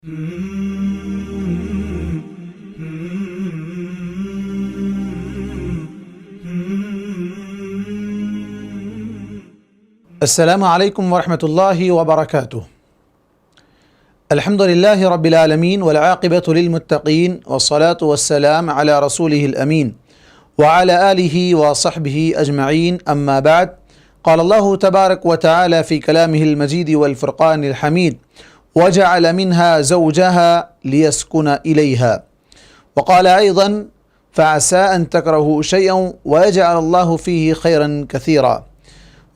السلام علیکم ورحمۃ اللہ وبرکاتہ۔ الحمد للہ رب العالمین والعاقبۃ للمتقین والصلاة والسلام علی رسولہ الامین وعلى آلہ وصحبہ اجمعین، اما بعد، قال اللہ تبارک وتعالی فی کلامہ المجید والفرقان الحمید وجعل منها زوجها ليسكن إليها، وقال أيضا فعسى أن تكرهوا شيئا ويجعل الله فيه خيرا كثيرا،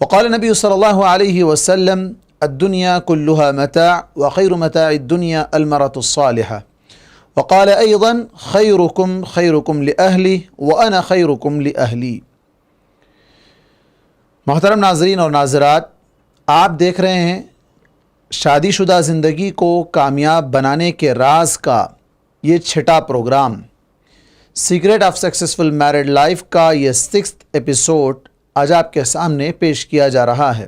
وقال النبي صلى الله عليه وسلم الدنيا كلها متاع وخير متاع الدنيا المرأة الصالحة، وقال أيضا خيركم خيركم لأهلي وأنا خيركم لأهلي۔ محترم ناظرین اور ناظرات، آپ دیکھ رہے ہیں شادی شدہ زندگی کو کامیاب بنانے کے راز کا یہ چھٹا programme, secret of successful married life کا یہ 6th ایپیسوڈ آج آپ کے سامنے پیش کیا جا رہا ہے۔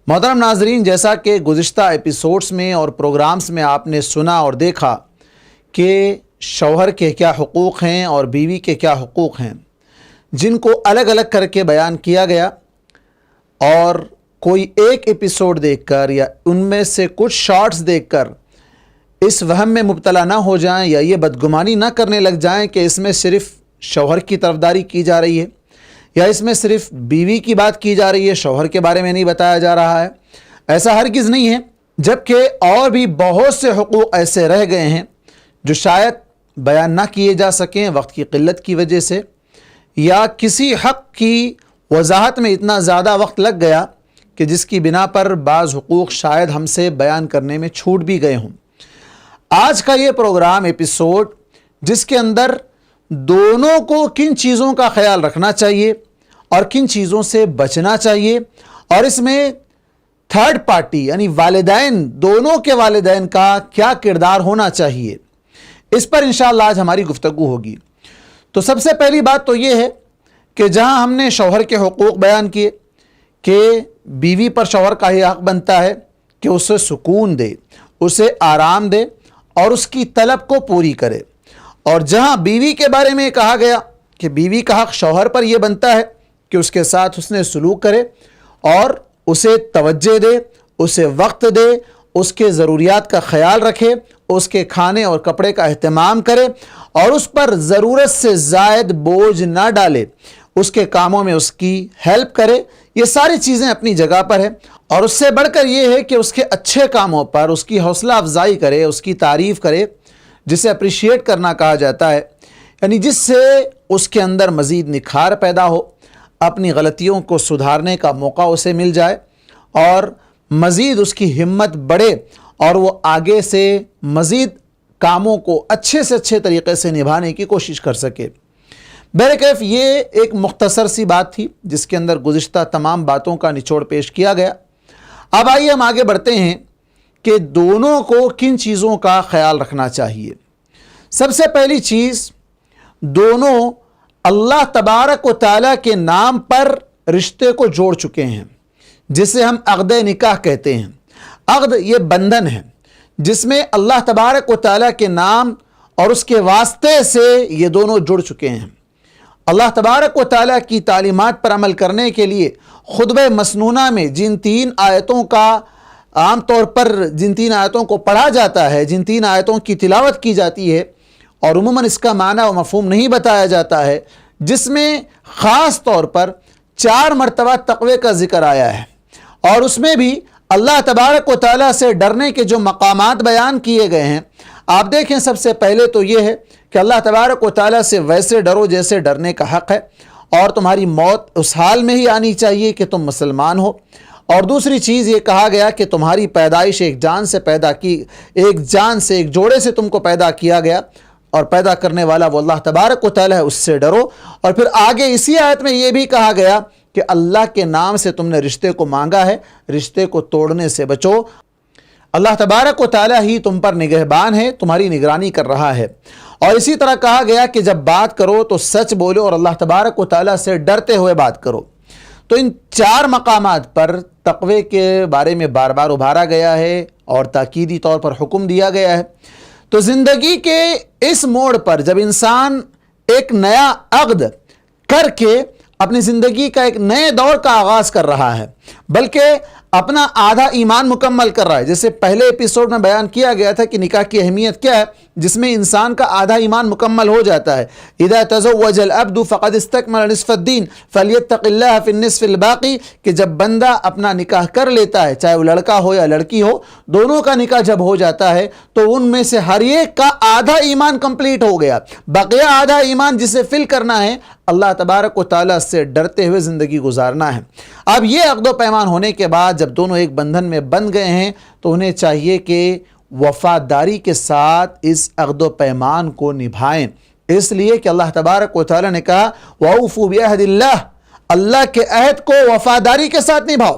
محترم ناظرین، جیسا کہ گزشتہ ایپیسوڈز میں اور پروگرامز میں آپ نے سنا اور دیکھا کہ شوہر کے کیا حقوق ہیں اور بیوی کے کیا حقوق ہیں، جن کو الگ الگ کر کے بیان کیا گیا، اور کوئی ایک ایپیسوڈ دیکھ کر یا ان میں سے کچھ شارٹس دیکھ کر اس وہم میں مبتلا نہ ہو جائیں یا یہ بدگمانی نہ کرنے لگ جائیں کہ اس میں صرف شوہر کی طرفداری کی جا رہی ہے یا اس میں صرف بیوی کی بات کی جا رہی ہے، شوہر کے بارے میں نہیں بتایا جا رہا ہے۔ ایسا ہرگز نہیں ہے، جبکہ اور بھی بہت سے حقوق ایسے رہ گئے ہیں جو شاید بیان نہ کیے جا سکیں وقت کی قلت کی وجہ سے، یا کسی حق کی وضاحت میں اتنا زیادہ وقت لگ گیا کہ جس کی بنا پر بعض حقوق شاید ہم سے بیان کرنے میں چھوٹ بھی گئے ہوں۔ آج کا یہ پروگرام ایپیسوڈ، جس کے اندر دونوں کو کن چیزوں کا خیال رکھنا چاہیے اور کن چیزوں سے بچنا چاہیے، اور اس میں تھرڈ پارٹی یعنی والدین، دونوں کے والدین کا کیا کردار ہونا چاہیے، اس پر انشاءاللہ آج ہماری گفتگو ہوگی۔ تو سب سے پہلی بات تو یہ ہے کہ جہاں ہم نے شوہر کے حقوق بیان کیے کہ بیوی پر شوہر کا ہی حق بنتا ہے کہ اسے سکون دے، اسے آرام دے اور اس کی طلب کو پوری کرے، اور جہاں بیوی کے بارے میں کہا گیا کہ بیوی کا حق شوہر پر یہ بنتا ہے کہ اس کے ساتھ حسن سلوک کرے اور اسے توجہ دے، اسے وقت دے، اس کے ضروریات کا خیال رکھے، اس کے کھانے اور کپڑے کا اہتمام کرے اور اس پر ضرورت سے زائد بوجھ نہ ڈالے، اس کے کاموں میں اس کی ہیلپ کرے۔ یہ ساری چیزیں اپنی جگہ پر ہیں، اور اس سے بڑھ کر یہ ہے کہ اس کے اچھے کاموں پر اس کی حوصلہ افزائی کرے، اس کی تعریف کرے، جسے اپریشیٹ کرنا کہا جاتا ہے، یعنی جس سے اس کے اندر مزید نکھار پیدا ہو، اپنی غلطیوں کو سدھارنے کا موقع اسے مل جائے اور مزید اس کی ہمت بڑھے اور وہ آگے سے مزید کاموں کو اچھے سے اچھے طریقے سے نبھانے کی کوشش کر سکے۔ بہرکیف یہ ایک مختصر سی بات تھی جس کے اندر گزشتہ تمام باتوں کا نچوڑ پیش کیا گیا۔ اب آئیے ہم آگے بڑھتے ہیں کہ دونوں کو کن چیزوں کا خیال رکھنا چاہیے۔ سب سے پہلی چیز، دونوں اللہ تبارک و تعالیٰ کے نام پر رشتے کو جوڑ چکے ہیں، جسے ہم عقد نکاح کہتے ہیں۔ عقد یہ بندھن ہے جس میں اللہ تبارک و تعالیٰ کے نام اور اس کے واسطے سے یہ دونوں جڑ چکے ہیں۔ اللہ تبارک و تعالیٰ کی تعلیمات پر عمل کرنے کے لیے خطبہ مسنونہ میں جن 3 آیتوں کا عام طور پر جن 3 آیتوں کو پڑھا جاتا ہے، جن 3 آیتوں کی تلاوت کی جاتی ہے، اور عموماً اس کا معنی و مفہوم نہیں بتایا جاتا ہے، جس میں خاص طور پر 4 مرتبہ تقوی کا ذکر آیا ہے، اور اس میں بھی اللہ تبارک و تعالیٰ سے ڈرنے کے جو مقامات بیان کیے گئے ہیں، آپ دیکھیں سب سے پہلے تو یہ ہے کہ اللہ تبارک و تعالیٰ سے ویسے ڈرو جیسے ڈرنے کا حق ہے، اور تمہاری موت اس حال میں ہی آنی چاہیے کہ تم مسلمان ہو۔ اور دوسری چیز یہ کہا گیا کہ تمہاری پیدائش ایک جان سے پیدا کی، ایک جان سے، ایک جوڑے سے تم کو پیدا کیا گیا، اور پیدا کرنے والا وہ اللہ تبارک و تعالیٰ ہے، اس سے ڈرو۔ اور پھر آگے اسی آیت میں یہ بھی کہا گیا کہ اللہ کے نام سے تم نے رشتے کو مانگا ہے، رشتے کو توڑنے سے بچو۔ اللہ تبارک و تعالیٰ ہی تم پر نگہبان ہے، تمہاری نگرانی کر رہا ہے۔ اور اسی طرح کہا گیا کہ جب بات کرو تو سچ بولو اور اللہ تبارک و تعالیٰ سے ڈرتے ہوئے بات کرو۔ تو ان 4 مقامات پر تقوی کے بارے میں بار بار ابھارا گیا ہے، اور تاکیدی طور پر حکم دیا گیا ہے۔ تو زندگی کے اس موڑ پر جب انسان ایک نیا عقد کر کے اپنی زندگی کا ایک نئے دور کا آغاز کر رہا ہے، بلکہ اپنا آدھا ایمان مکمل کر رہا ہے، جیسے پہلے ایپیسوڈ میں بیان کیا گیا تھا کہ نکاح کی اہمیت کیا ہے، جس میں انسان کا آدھا ایمان مکمل ہو جاتا ہے۔ اذا تزوج العبد فقد استكمل نصف الدین فليتق الله في النصف الباقی، کہ جب بندہ اپنا نکاح کر لیتا ہے، چاہے وہ لڑکا ہو یا لڑکی ہو، دونوں کا نکاح جب ہو جاتا ہے تو ان میں سے ہر ایک کا آدھا ایمان کمپلیٹ ہو گیا، بقیہ آدھا ایمان جسے فل کرنا ہے اللہ تبارک و تعالیٰ سے ڈرتے ہوئے زندگی گزارنا ہے۔ اب یہ عقد و پیمان ہونے کے بعد جب دونوں ایک بندھن میں بندھ گئے ہیں تو انہیں چاہیے کہ وفاداری کے ساتھ اس عقد و پیمان کو نبھائیں، اس لیے کہ اللہ تبارک و تعالیٰ نے کہا وَأَوْفُوا بِعَهْدِ اللَّهِ، اللہ کے عہد کو وفاداری کے ساتھ نبھاؤ۔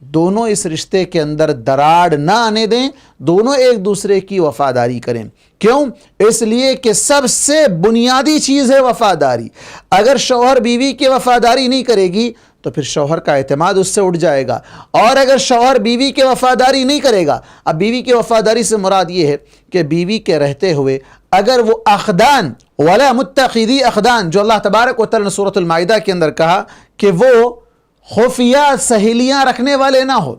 دونوں اس رشتے کے اندر دراڑ نہ آنے دیں، دونوں ایک دوسرے کی وفاداری کریں۔ کیوں؟ اس لیے کہ سب سے بنیادی چیز ہے وفاداری۔ اگر شوہر بیوی کی وفاداری نہیں کرے گی تو پھر شوہر کا اعتماد اس سے اٹھ جائے گا، اور اگر شوہر بیوی کی وفاداری نہیں کرے گا، اب بیوی کی وفاداری سے مراد یہ ہے کہ بیوی کے رہتے ہوئے اگر وہ اخدان ولا متخذی اخدان، جو اللہ تبارک و تعالیٰ نے سورۃ المائدہ کے اندر کہا کہ وہ خفیہ سہیلیاں رکھنے والے نہ ہو،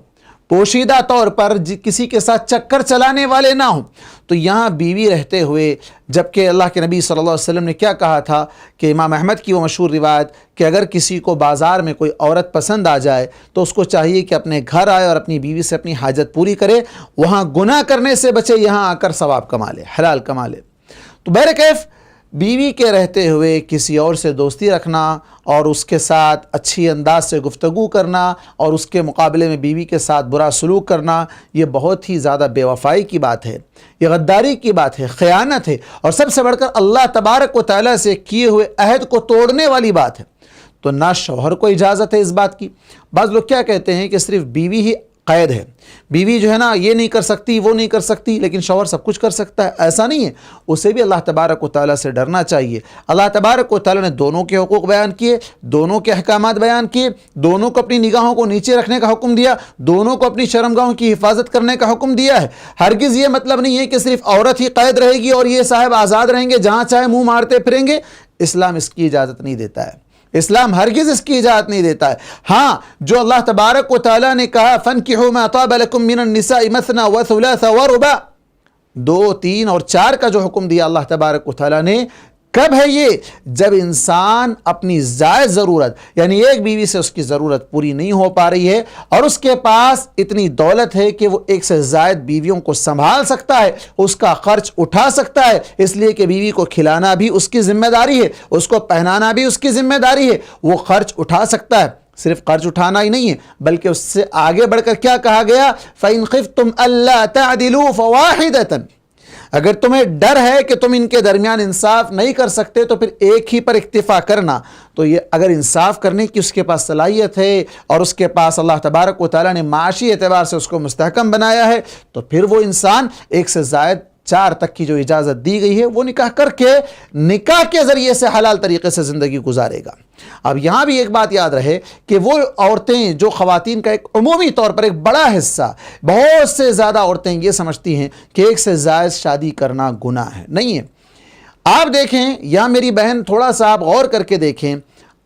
پوشیدہ طور پر کسی کے ساتھ چکر چلانے والے نہ ہوں، تو یہاں بیوی رہتے ہوئے، جبکہ اللہ کے نبی صلی اللہ علیہ وسلم نے کیا کہا تھا کہ امام احمد کی وہ مشہور روایت کہ اگر کسی کو بازار میں کوئی عورت پسند آ جائے تو اس کو چاہیے کہ اپنے گھر آئے اور اپنی بیوی سے اپنی حاجت پوری کرے، وہاں گناہ کرنے سے بچے، یہاں آ کر ثواب کما لے، حلال کما لے۔ تو بہرکیف بیوی کے رہتے ہوئے کسی اور سے دوستی رکھنا اور اس کے ساتھ اچھی انداز سے گفتگو کرنا اور اس کے مقابلے میں بیوی کے ساتھ برا سلوک کرنا، یہ بہت ہی زیادہ بے وفائی کی بات ہے، یہ غداری کی بات ہے، خیانت ہے، اور سب سے بڑھ کر اللہ تبارک و تعالیٰ سے کیے ہوئے عہد کو توڑنے والی بات ہے۔ تو نہ شوہر کو اجازت ہے اس بات کی۔ بعض لوگ کیا کہتے ہیں کہ صرف بیوی ہی قید ہے، بیوی جو ہے نا یہ نہیں کر سکتی، وہ نہیں کر سکتی، لیکن شوہر سب کچھ کر سکتا ہے۔ ایسا نہیں ہے، اسے بھی اللہ تبارک و تعالیٰ سے ڈرنا چاہیے۔ اللہ تبارک و تعالیٰ نے دونوں کے حقوق بیان کیے، دونوں کے احکامات بیان کیے، دونوں کو اپنی نگاہوں کو نیچے رکھنے کا حکم دیا، دونوں کو اپنی شرمگاہوں کی حفاظت کرنے کا حکم دیا ہے۔ ہرگز یہ مطلب نہیں ہے کہ صرف عورت ہی قید رہے گی اور یہ صاحب آزاد رہیں گے، جہاں چاہے منہ مارتے پھریں گے۔ اسلام اس کی اجازت نہیں دیتا ہے، اسلام ہرگز اس کی اجازت نہیں دیتا ہے۔ ہاں، جو اللہ تبارک و تعالیٰ نے کہا فَانْكِحُوا مَا طَابَ لَكُم مِّنَ النِّسَاءِ مَثْنَىٰ وَثُلَاثَ وَرُبَاعَ، 2، 3 اور 4 کا جو حکم دیا اللہ تبارک و تعالیٰ نے، کب ہے یہ؟ جب انسان اپنی زائد ضرورت، یعنی ایک بیوی سے اس کی ضرورت پوری نہیں ہو پا رہی ہے اور اس کے پاس اتنی دولت ہے کہ وہ ایک سے زائد بیویوں کو سنبھال سکتا ہے، اس کا خرچ اٹھا سکتا ہے، اس لیے کہ بیوی کو کھلانا بھی اس کی ذمہ داری ہے، اس کو پہنانا بھی اس کی ذمہ داری ہے، وہ خرچ اٹھا سکتا ہے۔ صرف قرض اٹھانا ہی نہیں ہے بلکہ اس سے آگے بڑھ کر کیا کہا گیا؟ فَإِنْ خِفْتُمْ أَلَّا تَعْدِلُوا فَوَاحِدَةً، اگر تمہیں ڈر ہے کہ تم ان کے درمیان انصاف نہیں کر سکتے تو پھر ایک ہی پر اکتفا کرنا۔ تو یہ اگر انصاف کرنے کی اس کے پاس صلاحیت ہے اور اس کے پاس اللہ تبارک و تعالیٰ نے معاشی اعتبار سے اس کو مستحکم بنایا ہے تو پھر وہ انسان ایک سے زائد 4 تک کی جو اجازت دی گئی ہے وہ نکاح کر کے نکاح کے ذریعے سے حلال طریقے سے زندگی گزارے گا۔ اب یہاں بھی ایک بات یاد رہے کہ وہ عورتیں جو خواتین کا ایک عمومی طور پر ایک بڑا حصہ، بہت سے زیادہ عورتیں یہ سمجھتی ہیں کہ ایک سے زائد شادی کرنا گناہ ہے، نہیں ہے۔ آپ دیکھیں یا میری بہن تھوڑا سا آپ غور کر کے دیکھیں،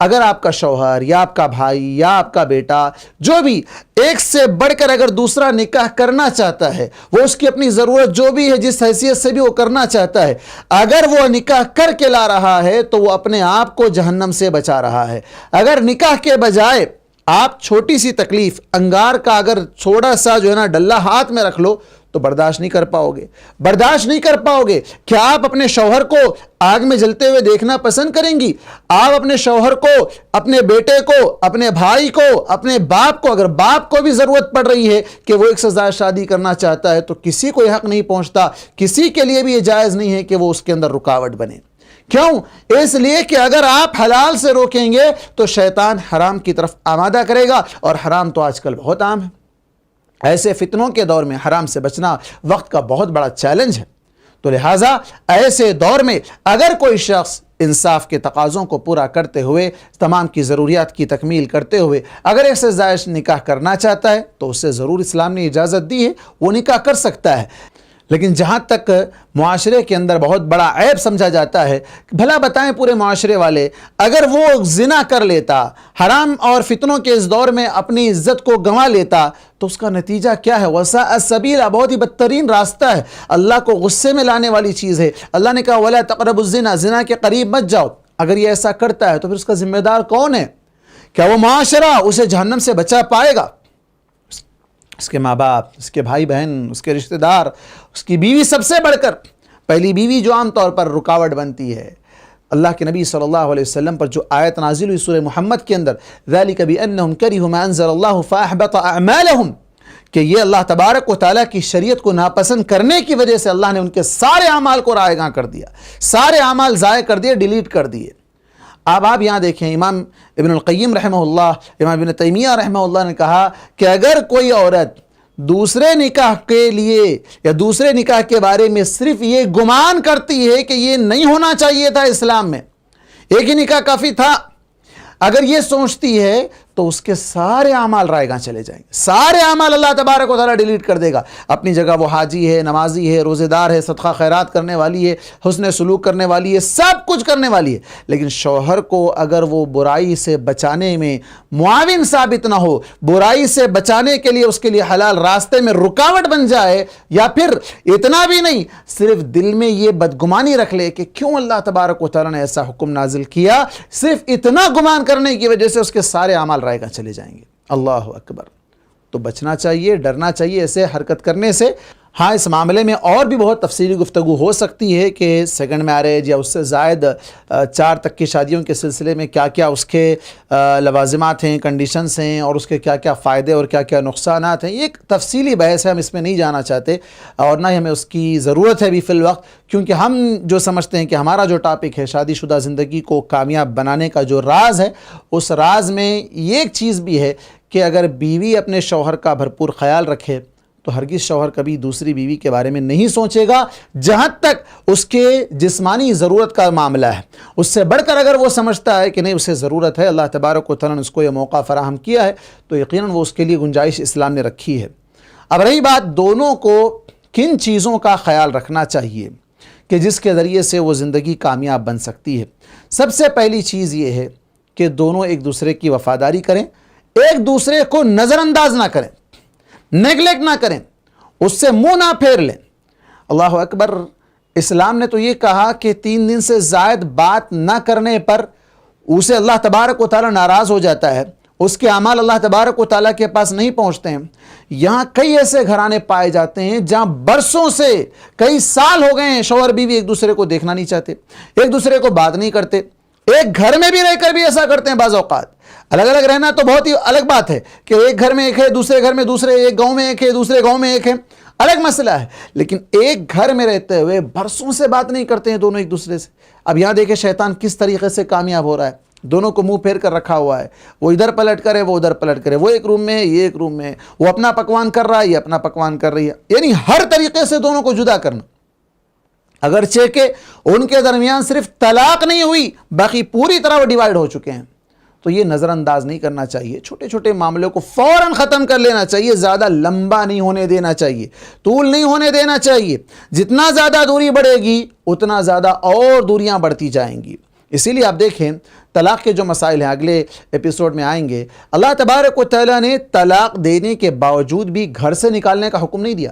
اگر آپ کا شوہر یا آپ کا بھائی یا آپ کا بیٹا جو بھی ایک سے بڑھ کر اگر دوسرا نکاح کرنا چاہتا ہے، وہ اس کی اپنی ضرورت جو بھی ہے جس حیثیت سے بھی وہ کرنا چاہتا ہے، اگر وہ نکاح کر کے لا رہا ہے تو وہ اپنے آپ کو جہنم سے بچا رہا ہے۔ اگر نکاح کے بجائے آپ چھوٹی سی تکلیف، انگار کا اگر تھوڑا سا جو ہے نا ڈلہ ہاتھ میں رکھ لو تو برداشت نہیں کر پاؤ گے، برداشت نہیں کر پاؤ گے۔ کیا آپ اپنے شوہر کو آگ میں جلتے ہوئے دیکھنا پسند کریں گی؟ آپ اپنے شوہر کو، اپنے بیٹے کو، اپنے بھائی کو، اپنے باپ کو، اگر باپ کو بھی ضرورت پڑ رہی ہے کہ وہ ایک سے زائد شادی کرنا چاہتا ہے تو کسی کو یہ حق نہیں پہنچتا، کسی کے لیے بھی یہ جائز نہیں ہے کہ وہ اس کے اندر رکاوٹ بنے۔ کیوں؟ اس لیے کہ اگر آپ حلال سے روکیں گے تو شیطان حرام کی طرف آمادہ کرے گا، اور حرام تو آج کل بہت عام ہے۔ ایسے فتنوں کے دور میں حرام سے بچنا وقت کا بہت بڑا چیلنج ہے۔ تو لہٰذا ایسے دور میں اگر کوئی شخص انصاف کے تقاضوں کو پورا کرتے ہوئے، تمام کی ضروریات کی تکمیل کرتے ہوئے اگر ایک سے زائد نکاح کرنا چاہتا ہے تو اسے ضرور اسلام نے اجازت دی ہے، وہ نکاح کر سکتا ہے۔ لیکن جہاں تک معاشرے کے اندر بہت بڑا عیب سمجھا جاتا ہے، بھلا بتائیں پورے معاشرے والے، اگر وہ زنا کر لیتا، حرام اور فتنوں کے اس دور میں اپنی عزت کو گنوا لیتا تو اس کا نتیجہ کیا ہے؟ وَسَاءَ السَّبِيلَ، بہت ہی بدترین راستہ ہے، اللہ کو غصے میں لانے والی چیز ہے۔ اللہ نے کہا وَلَا تَقْرَبُوا الزِّنَا، زنا کے قریب مت جاؤ۔ اگر یہ ایسا کرتا ہے تو پھر اس کا ذمہ دار کون ہے؟ کیا وہ معاشرہ اسے جہنم سے بچا پائے گا؟ اس کے ماں باپ، اس کے بھائی بہن، اس کے رشتہ دار، اس کی بیوی، سب سے بڑھ کر پہلی بیوی جو عام طور پر رکاوٹ بنتی ہے۔ اللہ کے نبی صلی اللہ علیہ وسلم پر جو آیت نازل ہوئی سورہ محمد کے اندر، ذَلِكَ بِأَنَّهُمْ كَرِهُوا مَا أَنزَلَ اللَّهُ فَأَحْبَطَ أَعْمَالَهُمْ، کہ یہ اللہ تبارک و تعالیٰ کی شریعت کو ناپسند کرنے کی وجہ سے اللہ نے ان کے سارے اعمال کو رائیگاں کر دیا، سارے اعمال ضائع کر دیے، ڈیلیٹ کر دیے۔ اب آپ یہاں دیکھیں، امام ابن القیم رحمہ اللہ، امام ابن تیمیہ رحمہ اللہ نے کہا کہ اگر کوئی عورت دوسرے نکاح کے لیے یا دوسرے نکاح کے بارے میں صرف یہ گمان کرتی ہے کہ یہ نہیں ہونا چاہیے تھا اسلام میں، ایک ہی نکاح کافی تھا، اگر یہ سوچتی ہے تو اس کے سارے اعمال رائیگاں چلے جائیں گے، سارے اعمال اللہ تبارک و تعالیٰ ڈیلیٹ کر دے گا۔ اپنی جگہ وہ حاجی ہے، نمازی ہے، روزے دار ہے، صدقہ خیرات کرنے والی ہے، حسن سلوک کرنے والی ہے، سب کچھ کرنے والی ہے، لیکن شوہر کو اگر وہ برائی سے بچانے میں معاون ثابت نہ ہو، برائی سے بچانے کے لیے اس کے لیے حلال راستے میں رکاوٹ بن جائے، یا پھر اتنا بھی نہیں، صرف دل میں یہ بدگمانی رکھ لے کہ کیوں اللہ تبارک و تعالیٰ نے ایسا حکم نازل کیا، صرف اتنا گمان کرنے کی وجہ سے اس کے سارے اعمال رائے گاں چلے جائیں گے۔ اللہ اکبر! تو بچنا چاہیے، ڈرنا چاہیے ایسے حرکت کرنے سے۔ ہاں، اس معاملے میں اور بھی بہت تفصیلی گفتگو ہو سکتی ہے کہ سیکنڈ میرج یا اس سے زائد 4 تک کی شادیوں کے سلسلے میں کیا کیا اس کے لوازمات ہیں، کنڈیشنز ہیں، اور اس کے کیا کیا فائدے اور کیا کیا نقصانات ہیں۔ یہ ایک تفصیلی بحث ہے، ہم اس میں نہیں جانا چاہتے اور نہ ہی ہمیں اس کی ضرورت ہے بھی فی الوقت، کیونکہ ہم جو سمجھتے ہیں کہ ہمارا جو ٹاپک ہے شادی شدہ زندگی کو کامیاب بنانے کا جو راز ہے، اس راز میں یہ ایک چیز بھی ہے کہ اگر بیوی اپنے شوہر کا بھرپور خیال رکھے تو ہرگز شوہر کبھی دوسری بیوی کے بارے میں نہیں سوچے گا جہاں تک اس کے جسمانی ضرورت کا معاملہ ہے۔ اس سے بڑھ کر اگر وہ سمجھتا ہے کہ نہیں اسے ضرورت ہے، اللہ تبارک و تعالیٰ نے اس کو یہ موقع فراہم کیا ہے، تو یقیناً وہ اس کے لیے گنجائش اسلام نے رکھی ہے۔ اب رہی بات دونوں کو کن چیزوں کا خیال رکھنا چاہیے کہ جس کے ذریعے سے وہ زندگی کامیاب بن سکتی ہے، سب سے پہلی چیز یہ ہے کہ دونوں ایک دوسرے کی وفاداری کریں، ایک دوسرے کو نظر انداز نہ کریں، نیگلیکٹ نہ کریں، اس سے منہ نہ پھیر لیں۔ اللہ اکبر! اسلام نے تو یہ کہا کہ 3 دن سے زائد بات نہ کرنے پر اسے اللہ تبارک و تعالیٰ ناراض ہو جاتا ہے، اس کے اعمال اللہ تبارک و تعالیٰ کے پاس نہیں پہنچتے ہیں۔ یہاں کئی ایسے گھرانے پائے جاتے ہیں جہاں برسوں سے، کئی سال ہو گئے ہیں، شوہر بیوی ایک دوسرے کو دیکھنا نہیں چاہتے، ایک دوسرے کو بات نہیں کرتے، ایک گھر میں بھی رہ کر بھی ایسا کرتے ہیں۔ بعض اوقات الگ الگ رہنا تو بہت ہی الگ بات ہے کہ ایک گھر میں ایک ہے، دوسرے گھر میں دوسرے، ایک گاؤں میں ایک ہے، دوسرے گاؤں میں ایک ہے، الگ مسئلہ ہے، لیکن ایک گھر میں رہتے ہوئے برسوں سے بات نہیں کرتے ہیں دونوں ایک دوسرے سے۔ اب یہاں دیکھیں شیطان کس طریقے سے کامیاب ہو رہا ہے، دونوں کو منہ پھیر کر رکھا ہوا ہے، وہ ادھر پلٹ کرے، وہ ادھر پلٹ کرے، وہ ایک روم میں ہے، یہ ایک روم میں ہے، وہ اپنا پکوان کر رہا ہے، یہ اپنا پکوان کر رہی ہے، یعنی ہر طریقے سے دونوں کو جدا کرنا۔ اگرچہ کہ ان کے درمیان صرف طلاق نہیں ہوئی، باقی پوری طرح وہ ڈیوائیڈ ہو چکے ہیں، تو یہ نظر انداز نہیں کرنا چاہیے۔ چھوٹے چھوٹے معاملوں کو فوراً ختم کر لینا چاہیے، زیادہ لمبا نہیں ہونے دینا چاہیے، طول نہیں ہونے دینا چاہیے۔ جتنا زیادہ دوری بڑھے گی اتنا زیادہ اور دوریاں بڑھتی جائیں گی۔ اسی لیے آپ دیکھیں طلاق کے جو مسائل ہیں اگلے ایپیسوڈ میں آئیں گے، اللہ تبارک و تعالیٰ نے طلاق دینے کے باوجود بھی گھر سے نکالنے کا حکم نہیں دیا،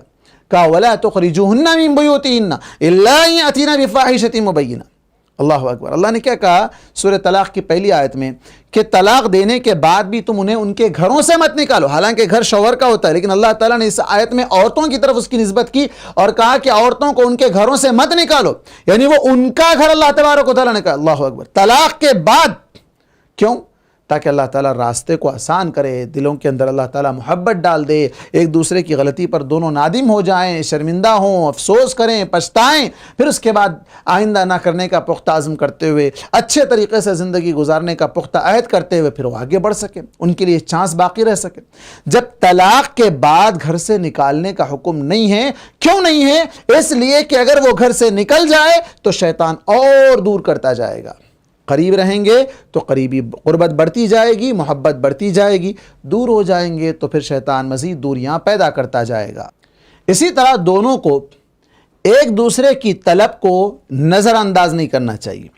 کہا وَلَا تُخْرِجُوهُنَّ مِن بُيُوتِهِنَّ إِلَّا أَن يَأْتِينَ بِفَاحِشَةٍ مُبَيِّنَةٍ۔ اللہ اکبر! اللہ نے کیا کہا سورہ طلاق کی پہلی آیت میں کہ طلاق دینے کے بعد بھی تم انہیں ان کے گھروں سے مت نکالو، حالانکہ گھر شوہر کا ہوتا ہے، لیکن اللہ تعالیٰ نے اس آیت میں عورتوں کی طرف اس کی نسبت کی اور کہا کہ عورتوں کو ان کے گھروں سے مت نکالو، یعنی وہ ان کا گھر اللہ تبارک و تعالیٰ نے کہا۔ اللہ اکبر! طلاق کے بعد کیوں؟ تاکہ اللہ تعالیٰ راستے کو آسان کرے، دلوں کے اندر اللہ تعالیٰ محبت ڈال دے، ایک دوسرے کی غلطی پر دونوں نادم ہو جائیں، شرمندہ ہوں، افسوس کریں، پچھتائیں، پھر اس کے بعد آئندہ نہ کرنے کا پختہ عزم کرتے ہوئے، اچھے طریقے سے زندگی گزارنے کا پختہ عہد کرتے ہوئے پھر وہ آگے بڑھ سکیں، ان کے لیے چانس باقی رہ سکے۔ جب طلاق کے بعد گھر سے نکالنے کا حکم نہیں ہے، کیوں نہیں ہے؟ اس لیے کہ اگر وہ گھر سے نکل جائے تو شیطان اور دور کرتا جائے گا، قریب رہیں گے تو قریبی قربت بڑھتی جائے گی، محبت بڑھتی جائے گی، دور ہو جائیں گے تو پھر شیطان مزید دوریاں پیدا کرتا جائے گا۔ اسی طرح دونوں کو ایک دوسرے کی طلب کو نظر انداز نہیں کرنا چاہیے۔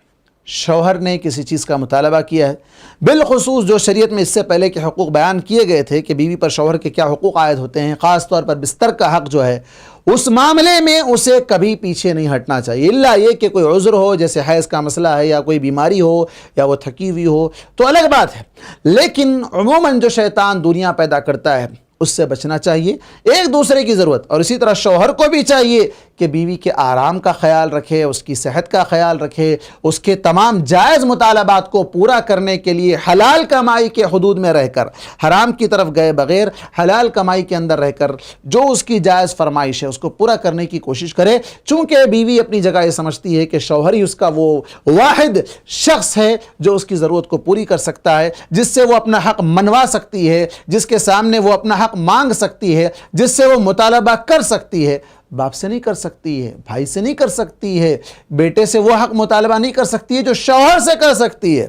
شوہر نے کسی چیز کا مطالبہ کیا ہے، بالخصوص جو شریعت میں اس سے پہلے کے حقوق بیان کیے گئے تھے کہ بیوی پر شوہر کے کیا حقوق عائد ہوتے ہیں، خاص طور پر بستر کا حق جو ہے، اس معاملے میں اسے کبھی پیچھے نہیں ہٹنا چاہیے، الا یہ کہ کوئی عذر ہو، جیسے حیض کا مسئلہ ہے یا کوئی بیماری ہو یا وہ تھکی ہوئی ہو تو الگ بات ہے، لیکن عموماً جو شیطان دوریاں پیدا کرتا ہے اس سے بچنا چاہیے۔ ایک دوسرے کی ضرورت، اور اسی طرح شوہر کو بھی چاہیے کہ بیوی کے آرام کا خیال رکھے، اس کی صحت کا خیال رکھے، اس کے تمام جائز مطالبات کو پورا کرنے کے لیے حلال کمائی کے حدود میں رہ کر، حرام کی طرف گئے بغیر حلال کمائی کے اندر رہ کر جو اس کی جائز فرمائش ہے اس کو پورا کرنے کی کوشش کرے، چونکہ بیوی اپنی جگہ یہ سمجھتی ہے کہ شوہر ہی اس کا وہ واحد شخص ہے جو اس کی ضرورت کو پوری کر سکتا ہے، جس سے وہ اپنا حق منوا سکتی ہے، جس کے سامنے وہ اپنا حق مانگ سکتی ہے، جس سے وہ مطالبہ کر سکتی ہے۔ باپ سے نہیں کر سکتی ہے، بھائی سے نہیں کر سکتی ہے، بیٹے سے وہ حق مطالبہ نہیں کر سکتی ہے جو شوہر سے کر سکتی ہے۔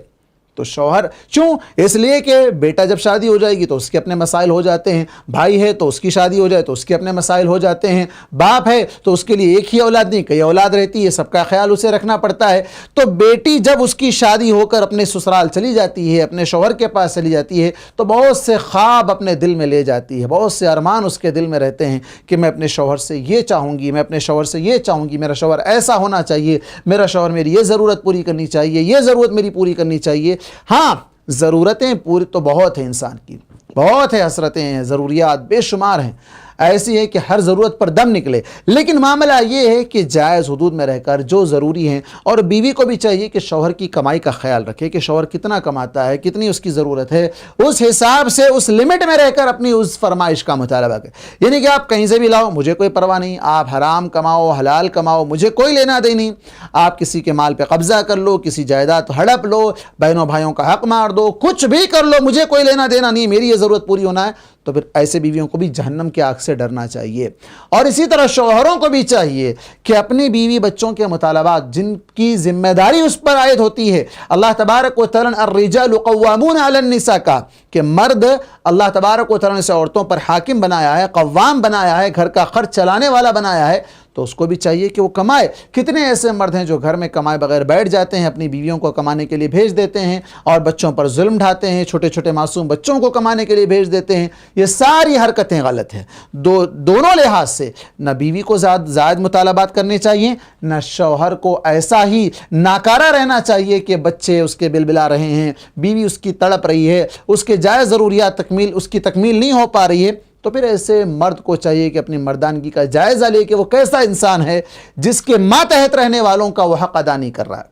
تو شوہر کیوں؟ اس لیے کہ بیٹا جب شادی ہو جائے گی تو اس کے اپنے مسائل ہو جاتے ہیں، بھائی ہے تو اس کی شادی ہو جائے تو اس کے اپنے مسائل ہو جاتے ہیں، باپ ہے تو اس کے لیے ایک ہی اولاد نہیں کئی اولاد رہتی ہے، سب کا خیال اسے رکھنا پڑتا ہے۔ تو بیٹی جب اس کی شادی ہو کر اپنے سسرال چلی جاتی ہے، اپنے شوہر کے پاس چلی جاتی ہے تو بہت سے خواب اپنے دل میں لے جاتی ہے، بہت سے ارمان اس کے دل میں رہتے ہیں کہ میں اپنے شوہر سے یہ چاہوں گی، میں اپنے شوہر سے یہ چاہوں گی، میرا شوہر ایسا ہونا چاہیے، میرا شوہر میری یہ ضرورت پوری کرنی چاہیے، یہ ضرورت میری پوری کرنی چاہیے۔ ہاں، ضرورتیں پوری تو بہت ہیں، انسان کی بہت ہے، حسرتیں ہیں، ضروریات بے شمار ہیں، ایسی ہے کہ ہر ضرورت پر دم نکلے، لیکن معاملہ یہ ہے کہ جائز حدود میں رہ کر جو ضروری ہیں، اور بیوی کو بھی چاہیے کہ شوہر کی کمائی کا خیال رکھے کہ شوہر کتنا کماتا ہے، کتنی اس کی ضرورت ہے، اس حساب سے اس لمٹ میں رہ کر اپنی اس فرمائش کا مطالبہ کرے۔ یعنی کہ آپ کہیں سے بھی لاؤ، مجھے کوئی پرواہ نہیں، آپ حرام کماؤ حلال کماؤ، مجھے کوئی لینا دے نہیں، آپ کسی کے مال پہ قبضہ کر لو، کسی جائیداد ہڑپ لو، بہنوں بھائیوں کا حق مار دو، کچھ بھی کر لو، مجھے کوئی لینا دینا نہیں، میری یہ ضرورت پوری ہونا ہے، تو پھر ایسے بیویوں کو بھی جہنم کی آگ سے ڈرنا چاہیے۔ اور اسی طرح شوہروں کو بھی چاہیے کہ اپنی بیوی بچوں کے مطالبات جن کی ذمہ داری اس پر عائد ہوتی ہے، اللہ تبارک و تعالیٰ نے الرجال قوامون علی النساء کا کہ مرد اللہ تبارک و تعالیٰ نے اسے عورتوں پر حاکم بنایا ہے، قوام بنایا ہے، گھر کا خرچ چلانے والا بنایا ہے، تو اس کو بھی چاہیے کہ وہ کمائے۔ کتنے ایسے مرد ہیں جو گھر میں کمائے بغیر بیٹھ جاتے ہیں، اپنی بیویوں کو کمانے کے لیے بھیج دیتے ہیں اور بچوں پر ظلم ڈھاتے ہیں، چھوٹے چھوٹے معصوم بچوں کو کمانے کے لیے بھیج دیتے ہیں۔ یہ ساری حرکتیں غلط ہیں، دونوں لحاظ سے، نہ بیوی کو زائد مطالبات کرنے چاہیے، نہ شوہر کو ایسا ہی ناکارہ رہنا چاہیے کہ بچے اس کے بلبلا رہے ہیں، بیوی اس کی تڑپ رہی ہے، اس کے جائز ضروریات اس کی تکمیل نہیں ہو پا رہی ہے۔ تو پھر ایسے مرد کو چاہیے کہ اپنی مردانگی کا جائزہ لے کہ وہ کیسا انسان ہے جس کے ماتحت رہنے والوں کا وہ حق ادا نہیں کر رہا ہے۔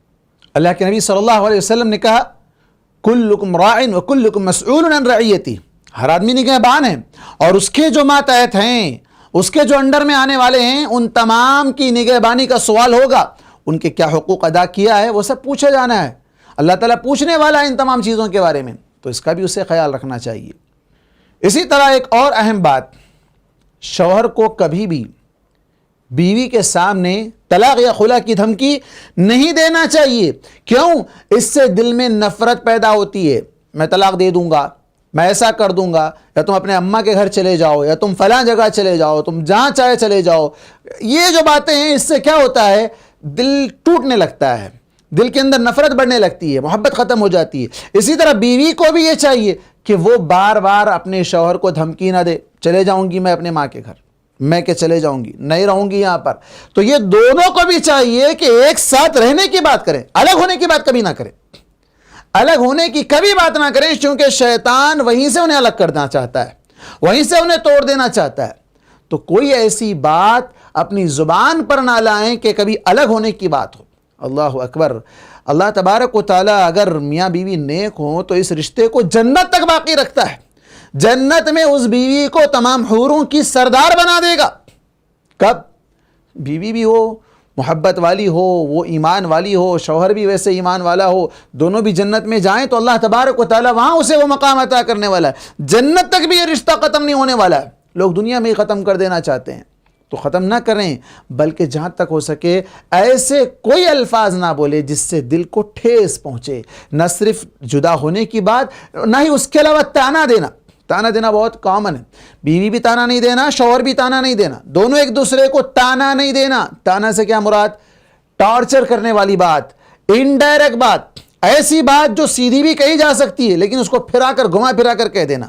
اللہ کے نبی صلی اللہ علیہ وسلم نے کہا کلکم راع وکلکم مسئول عن رعیتہ، ہر آدمی نگہبان ہے اور اس کے جو ماتحت ہیں، اس کے جو انڈر میں آنے والے ہیں، ان تمام کی نگہبانی کا سوال ہوگا، ان کے کیا حقوق ادا کیا ہے وہ سب پوچھا جانا ہے، اللہ تعالیٰ پوچھنے والا ہے ان تمام چیزوں کے بارے میں، تو اس کا بھی اسے خیال رکھنا چاہیے۔ اسی طرح ایک اور اہم بات، شوہر کو کبھی بھی بیوی کے سامنے طلاق یا خلا کی دھمکی نہیں دینا چاہیے۔ کیوں؟ اس سے دل میں نفرت پیدا ہوتی ہے، میں طلاق دے دوں گا، میں ایسا کر دوں گا، یا تم اپنے اماں کے گھر چلے جاؤ، یا تم فلاں جگہ چلے جاؤ، تم جہاں چاہے چلے جاؤ۔ یہ جو باتیں ہیں اس سے کیا ہوتا ہے، دل ٹوٹنے لگتا ہے، دل کے اندر نفرت بڑھنے لگتی ہے، محبت ختم ہو جاتی ہے۔ اسی طرح بیوی کو بھی یہ چاہیے کہ وہ بار بار اپنے شوہر کو دھمکی نہ دے، چلے جاؤں گی میں اپنے ماں کے گھر، میں کہ چلے جاؤں گی، نہیں رہوں گی یہاں پر۔ تو یہ دونوں کو بھی چاہیے کہ ایک ساتھ رہنے کی بات کریں، الگ ہونے کی بات کبھی نہ کریں، الگ ہونے کی کبھی بات نہ کریں، کیونکہ شیطان وہیں سے انہیں الگ کرنا چاہتا ہے، وہیں سے انہیں توڑ دینا چاہتا ہے۔ تو کوئی ایسی بات اپنی زبان پر نہ لائیں کہ کبھی الگ ہونے کی بات ہو، اللہ اکبر. اللہ تبارک و تعالیٰ اگر میاں بیوی نیک ہوں تو اس رشتے کو جنت تک باقی رکھتا ہے. جنت میں اس بیوی کو تمام حوروں کی سردار بنا دے گا. کب؟ بیوی بھی ہو محبت والی ہو، وہ ایمان والی ہو، شوہر بھی ویسے ایمان والا ہو، دونوں بھی جنت میں جائیں تو اللہ تبارک و تعالیٰ وہاں اسے وہ مقام عطا کرنے والا ہے. جنت تک بھی یہ رشتہ ختم نہیں ہونے والا ہے. لوگ دنیا میں ہی ختم کر دینا چاہتے ہیں تو ختم نہ کریں، بلکہ جہاں تک ہو سکے ایسے کوئی الفاظ نہ بولے جس سے دل کو ٹھیس پہنچے. نہ صرف جدا ہونے کی بات، نہ ہی اس کے علاوہ تانا دینا. تانا دینا بہت کامن ہے. بیوی بھی تانا نہیں دینا، شوہر بھی تانا نہیں دینا، دونوں ایک دوسرے کو تانا نہیں دینا. تانا سے کیا مراد؟ ٹارچر کرنے والی بات، انڈائریکٹ بات، ایسی بات جو سیدھی بھی کہی جا سکتی ہے لیکن اس کو پھرا کر گھما پھرا کر کہہ دینا.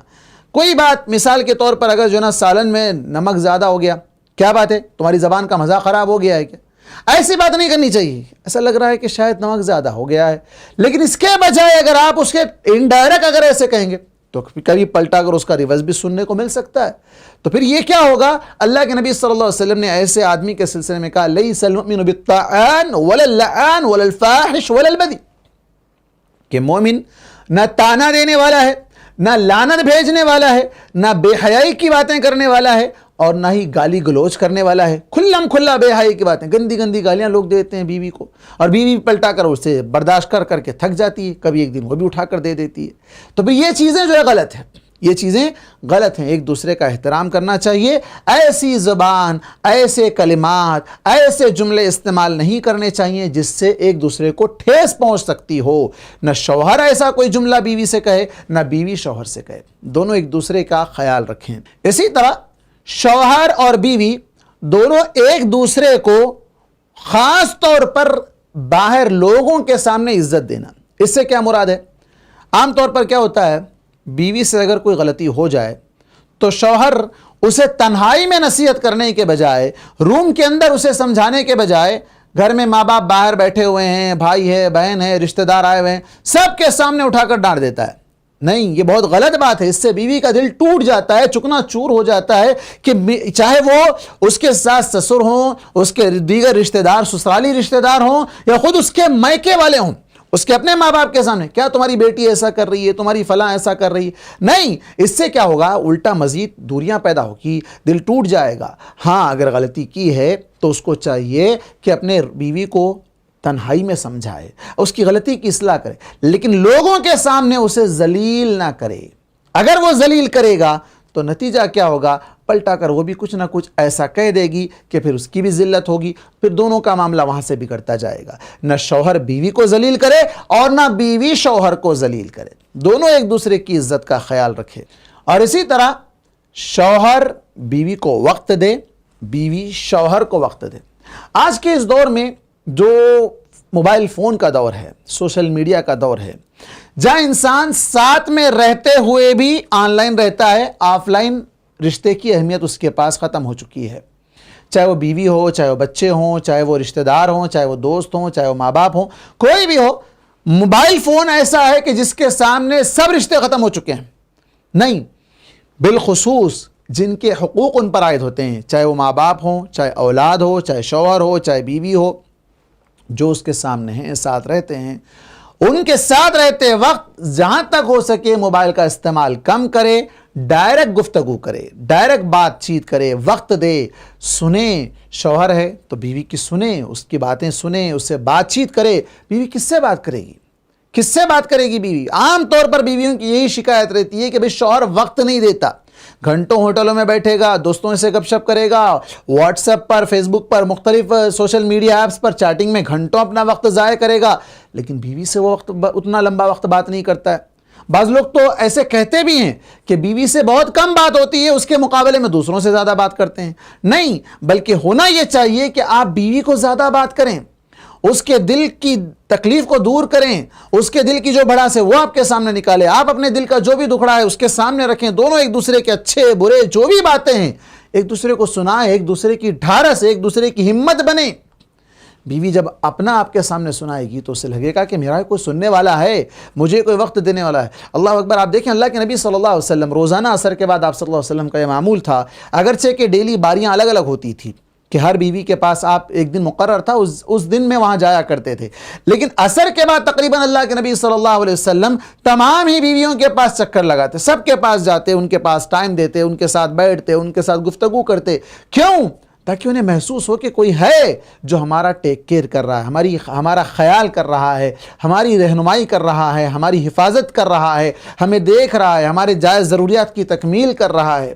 کوئی بات مثال کے طور پر اگر جو نا سالن میں نمک زیادہ ہو گیا، کیا بات ہے؟ تمہاری زبان کا مزہ خراب ہو گیا ہے کیا؟ ایسی بات نہیں کرنی چاہیے. ایسا لگ رہا ہے کہ شاید نمک زیادہ ہو گیا ہے، لیکن اس کے بجائے اگر آپ اس کے انڈائریکٹ اگر ایسے کہیں گے تو کبھی پلٹا کر اس کا ریورس بھی سننے کو مل سکتا ہے. تو پھر یہ کیا ہوگا؟ اللہ کے نبی صلی اللہ علیہ وسلم نے ایسے آدمی کے سلسلے میں کہا لیس المؤمن بالطاعان ولا اللعان ولا الفاحش ولا البذی، کہ مومن نہ تانا دینے والا ہے، نہ لعنت بھیجنے والا ہے، نہ بے حیائی کی باتیں کرنے والا ہے، اور نہ ہی گالی گلوچ کرنے والا ہے. کھلم کھلا بے حیائی کی باتیں، گندی گندی گالیاں لوگ دیتے ہیں بیوی کو، اور بیوی پلٹا کر اسے برداشت کر کر کے تھک جاتی ہے، کبھی ایک دن وہ بھی اٹھا کر دے دیتی ہے. تو پھر یہ چیزیں جو ہے غلط ہیں، یہ چیزیں غلط ہیں. ایک دوسرے کا احترام کرنا چاہیے. ایسی زبان، ایسے کلمات، ایسے جملے استعمال نہیں کرنے چاہیے جس سے ایک دوسرے کو ٹھیس پہنچ سکتی ہو. نہ شوہر ایسا کوئی جملہ بیوی سے کہے، نہ بیوی شوہر سے کہے. دونوں ایک دوسرے کا خیال رکھیں. اسی طرح شوہر اور بیوی دونوں ایک دوسرے کو خاص طور پر باہر لوگوں کے سامنے عزت دینا. اس سے کیا مراد ہے؟ عام طور پر کیا ہوتا ہے، بیوی سے اگر کوئی غلطی ہو جائے تو شوہر اسے تنہائی میں نصیحت کرنے کے بجائے، روم کے اندر اسے سمجھانے کے بجائے، گھر میں ماں باپ باہر بیٹھے ہوئے ہیں، بھائی ہے، بہن ہے، رشتہ دار آئے ہوئے ہیں، سب کے سامنے اٹھا کر ڈانٹ دیتا ہے. نہیں، یہ بہت غلط بات ہے. اس سے بیوی کا دل ٹوٹ جاتا ہے، چکنا چور ہو جاتا ہے، کہ چاہے وہ اس کے ساتھ سسر ہوں، اس کے دیگر رشتہ دار سسرالی رشتہ دار ہوں، یا خود اس کے میکے والے ہوں، اس کے اپنے ماں باپ کے سامنے، کیا تمہاری بیٹی ایسا کر رہی ہے، تمہاری فلاں ایسا کر رہی ہے. نہیں، اس سے کیا ہوگا؟ الٹا مزید دوریاں پیدا ہوگی، دل ٹوٹ جائے گا. ہاں، اگر غلطی کی ہے تو اس کو چاہیے کہ اپنے بیوی کو تنہائی میں سمجھائے، اس کی غلطی کی اصلاح کرے، لیکن لوگوں کے سامنے اسے ذلیل نہ کرے. اگر وہ ذلیل کرے گا تو نتیجہ کیا ہوگا؟ پلٹا کر وہ بھی کچھ نہ کچھ ایسا کہہ دے گی کہ پھر اس کی بھی ذلت ہوگی، پھر دونوں کا معاملہ وہاں سے بگڑتا جائے گا. نہ شوہر بیوی کو ذلیل کرے اور نہ بیوی شوہر کو ذلیل کرے. دونوں ایک دوسرے کی عزت کا خیال رکھے. اور اسی طرح شوہر بیوی کو وقت دے، بیوی شوہر کو وقت دے. آج کے اس دور میں جو موبائل فون کا دور ہے، سوشل میڈیا کا دور ہے، جہاں انسان ساتھ میں رہتے ہوئے بھی آن لائن رہتا ہے، آف لائن رشتے کی اہمیت اس کے پاس ختم ہو چکی ہے. چاہے وہ بیوی ہو، چاہے وہ بچے ہوں، چاہے وہ رشتہ دار ہوں، چاہے وہ دوست ہوں، چاہے وہ ماں باپ ہوں، کوئی بھی ہو، موبائل فون ایسا ہے کہ جس کے سامنے سب رشتے ختم ہو چکے ہیں. نہیں، بالخصوص جن کے حقوق ان پر عائد ہوتے ہیں، چاہے وہ ماں باپ ہوں، چاہے اولاد ہو، چاہے شوہر ہو، چاہے بیوی ہو، جو اس کے سامنے ہیں، ساتھ رہتے ہیں، ان کے ساتھ رہتے وقت جہاں تک ہو سکے موبائل کا استعمال کم کرے، ڈائریکٹ گفتگو کرے، ڈائریکٹ بات چیت کرے، وقت دے، سنیں. شوہر ہے تو بیوی کی سنیں، اس کی باتیں سنیں، اس سے بات چیت کرے. بیوی کس سے بات کرے گی؟ کس سے بات کرے گی بیوی؟ عام طور پر بیویوں کی یہی شکایت رہتی ہے کہ بھئی شوہر وقت نہیں دیتا. گھنٹوں ہوٹلوں میں بیٹھے گا، دوستوں سے گپ شپ کرے گا، واٹس ایپ پر، فیس بک پر، مختلف سوشل میڈیا ایپس پر چیٹنگ میں گھنٹوں اپنا وقت ضائع کرے گا، لیکن بیوی سے وہ اتنا لمبا وقت بات نہیں کرتا ہے. بعض لوگ تو ایسے کہتے بھی ہیں کہ بیوی سے بہت کم بات ہوتی ہے، اس کے مقابلے میں دوسروں سے زیادہ بات کرتے ہیں. نہیں، بلکہ ہونا یہ چاہیے کہ آپ بیوی کو زیادہ بات کریں، اس کے دل کی تکلیف کو دور کریں، اس کے دل کی جو بھڑاس ہے وہ آپ کے سامنے نکالے، آپ اپنے دل کا جو بھی دکھڑا ہے اس کے سامنے رکھیں. دونوں ایک دوسرے کے اچھے برے جو بھی باتیں ہیں ایک دوسرے کو سنائیں، ایک دوسرے کی ڈھارس، ایک دوسرے کی ہمت بنے. بیوی جب اپنا آپ کے سامنے سنائے گی تو اسے لگے گا کہ میرا کوئی سننے والا ہے، مجھے کوئی وقت دینے والا ہے. اللہ اکبر. آپ دیکھیں اللہ کے نبی صلی اللہ علیہ وسلم روزانہ عصر کے بعد آپ صلی اللہ علیہ وسلم کا یہ معمول تھا، اگرچہ کہ ڈیلی باریاں الگ الگ ہوتی تھی، کہ ہر بیوی کے پاس آپ ایک دن مقرر تھا، اس دن میں وہاں جایا کرتے تھے، لیکن عصر کے بعد تقریباً اللہ کے نبی صلی اللہ علیہ وسلم تمام ہی بیویوں کے پاس چکر لگاتے، سب کے پاس جاتے، ان کے پاس ٹائم دیتے، ان کے ساتھ بیٹھتے، ان کے ساتھ گفتگو کرتے۔ کیوں؟ تاکہ انہیں محسوس ہو کہ کوئی ہے جو ہمارا ٹیک کیئر کر رہا ہے، ہمارا خیال کر رہا ہے، ہماری رہنمائی کر رہا ہے، ہماری حفاظت کر رہا ہے، ہمیں دیکھ رہا ہے، ہمارے جائز ضروریات کی تکمیل کر رہا ہے۔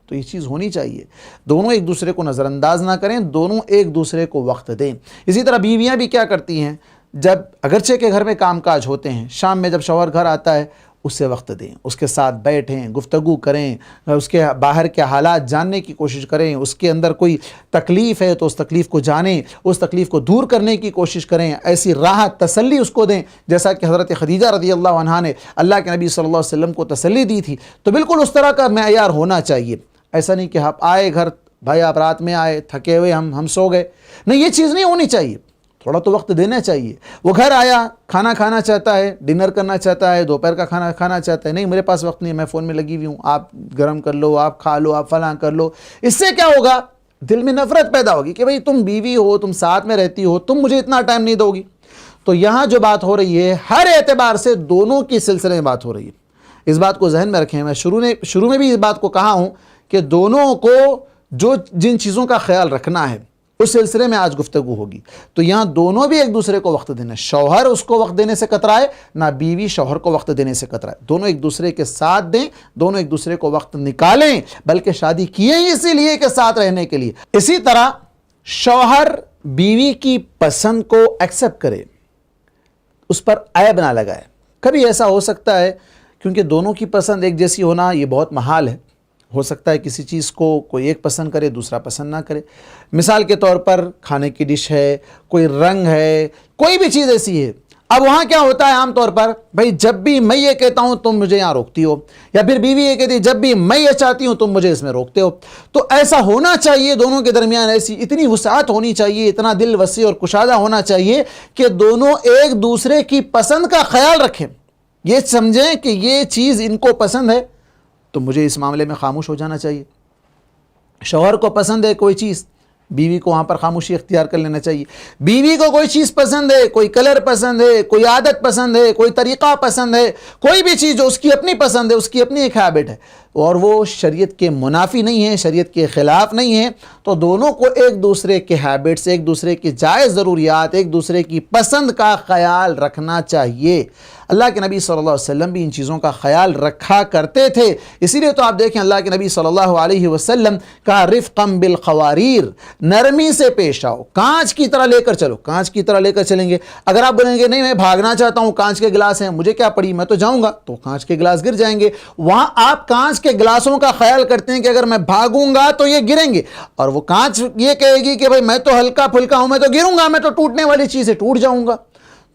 تو یہ چیز ہونی چاہیے، دونوں ایک دوسرے کو نظر انداز نہ کریں، دونوں ایک دوسرے کو وقت دیں۔ اسی طرح بیویاں بھی کیا کرتی ہیں، جب اگرچہ کہ گھر میں کام کاج ہوتے ہیں، شام میں جب شوہر گھر آتا ہے اسے وقت دیں، اس کے ساتھ بیٹھیں، گفتگو کریں، اس کے باہر کے حالات جاننے کی کوشش کریں، اس کے اندر کوئی تکلیف ہے تو اس تکلیف کو جانیں، اس تکلیف کو دور کرنے کی کوشش کریں، ایسی راحت تسلی اس کو دیں جیسا کہ حضرت خدیجہ رضی اللہ عنہا نے اللہ کے نبی صلی اللہ علیہ وسلم کو تسلی دی تھی۔ تو بالکل اس طرح کا معیار ہونا چاہیے، ایسا نہیں کہ آپ آئے گھر، بھائی آپ رات میں آئے تھکے ہوئے، ہم سو گئے، نہیں، یہ چیز نہیں ہونی چاہیے، تھوڑا تو وقت دینا چاہیے۔ وہ گھر آیا، کھانا کھانا چاہتا ہے، ڈنر کرنا چاہتا ہے، دوپہر کا کھانا کھانا چاہتا ہے، نہیں میرے پاس وقت نہیں، میں فون میں لگی ہوئی ہوں، آپ گرم کر لو، آپ کھا لو، آپ فلاں کر لو۔ اس سے کیا ہوگا؟ دل میں نفرت پیدا ہوگی کہ بھئی تم بیوی ہو، تم ساتھ میں رہتی ہو، تم مجھے اتنا ٹائم نہیں دو گی۔ تو یہاں جو بات ہو رہی ہے ہر اعتبار سے دونوں کی سلسلے میں بات ہو رہی ہے، اس بات کو ذہن میں رکھیں۔ میں شروع میں بھی اس بات کو کہا ہوں کہ دونوں کو جن چیزوں کا خیال رکھنا ہے اس سلسلے میں آج گفتگو ہوگی۔ تو یہاں دونوں بھی ایک دوسرے کو وقت دینا، شوہر اس کو وقت دینے سے کترائے نہ بیوی شوہر کو وقت دینے سے کترائے، دونوں ایک دوسرے کے ساتھ دیں، دونوں ایک دوسرے کو وقت نکالیں، بلکہ شادی کیے ہی اسی لیے کہ ساتھ رہنے کے لیے۔ اسی طرح شوہر بیوی کی پسند کو ایکسیپٹ کرے، اس پر عیب نہ لگائے۔ کبھی ایسا ہو سکتا ہے کیونکہ دونوں کی پسند ایک جیسی ہونا یہ بہت محال ہے، ہو سکتا ہے کسی چیز کو کوئی ایک پسند کرے دوسرا پسند نہ کرے۔ مثال کے طور پر کھانے کی ڈش ہے، کوئی رنگ ہے، کوئی بھی چیز ایسی ہے۔ اب وہاں کیا ہوتا ہے عام طور پر، بھئی جب بھی میں یہ کہتا ہوں تم مجھے یہاں روکتی ہو، یا پھر بیوی یہ کہتی ہے جب بھی میں یہ چاہتی ہوں تم مجھے اس میں روکتے ہو۔ تو ایسا ہونا چاہیے دونوں کے درمیان، ایسی اتنی وسعت ہونی چاہیے، اتنا دل وسیع اور کشادہ ہونا چاہیے کہ دونوں ایک دوسرے کی پسند کا خیال رکھیں، یہ سمجھیں کہ یہ چیز ان کو پسند ہے تو مجھے اس معاملے میں خاموش ہو جانا چاہیے۔ شوہر کو پسند ہے کوئی چیز، بیوی کو وہاں پر خاموشی اختیار کر لینا چاہیے۔ بیوی کو کوئی چیز پسند ہے، کوئی کلر پسند ہے، کوئی عادت پسند ہے، کوئی طریقہ پسند ہے، کوئی بھی چیز جو اس کی اپنی پسند ہے، اس کی اپنی ایک ہیبٹ ہے اور وہ شریعت کے منافی نہیں ہے، شریعت کے خلاف نہیں ہے، تو دونوں کو ایک دوسرے کے ہیبٹس، ایک دوسرے کی جائز ضروریات، ایک دوسرے کی پسند کا خیال رکھنا چاہیے۔ اللہ کے نبی صلی اللہ علیہ وسلم بھی ان چیزوں کا خیال رکھا کرتے تھے، اسی لیے تو آپ دیکھیں اللہ کے نبی صلی اللہ علیہ وسلم کا رفقا بالقواریر، نرمی سے پیش آؤ، کانچ کی طرح لے کر چلو، کانچ کی طرح لے کر چلیں گے۔ اگر آپ بولیں گے نہیں میں بھاگنا چاہتا ہوں، کانچ کے گلاس ہیں، مجھے کیا پڑی، میں تو جاؤں گا، تو کانچ کے گلاس گر جائیں گے۔ وہاں آپ کانچ کے گلاسوں کا خیال کرتے ہیں کہ اگر میں بھاگوں گا تو یہ گریں گے، اور وہ کانچ یہ کہے گی کہ بھائی میں تو ہلکا پھلکا ہوں، میں تو گروں گا، میں تو ٹوٹنے والی چیز ہے، ٹوٹ جاؤں گا۔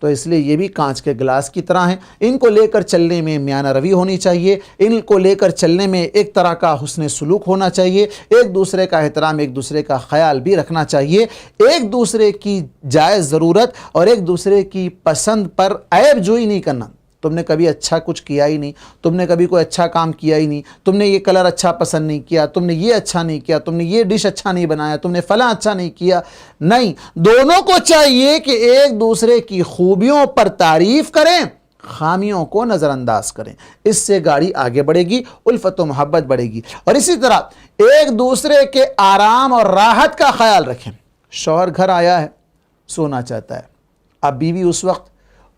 تو اس لیے یہ بھی کانچ کے گلاس کی طرح ہیں، ان کو لے کر چلنے میں میانہ روی ہونی چاہیے، ان کو لے کر چلنے میں ایک طرح کا حسن سلوک ہونا چاہیے، ایک دوسرے کا احترام، ایک دوسرے کا خیال بھی رکھنا چاہیے، ایک دوسرے کی جائز ضرورت اور ایک دوسرے کی پسند پر عیب جوئی نہیں کرنا۔ تم نے کبھی اچھا کچھ کیا ہی نہیں، تم نے کبھی کوئی اچھا کام کیا ہی نہیں، تم نے یہ کلر اچھا پسند نہیں کیا، تم نے یہ اچھا نہیں کیا، تم نے یہ ڈش اچھا نہیں بنایا، تم نے فلاں اچھا نہیں کیا، نہیں، دونوں کو چاہیے کہ ایک دوسرے کی خوبیوں پر تعریف کریں، خامیوں کو نظر انداز کریں، اس سے گاڑی آگے بڑھے گی، الفت و محبت بڑھے گی۔ اور اسی طرح ایک دوسرے کے آرام اور راحت کا خیال رکھیں۔ شوہر گھر آیا ہے، سونا چاہتا ہے، اب بیوی اس وقت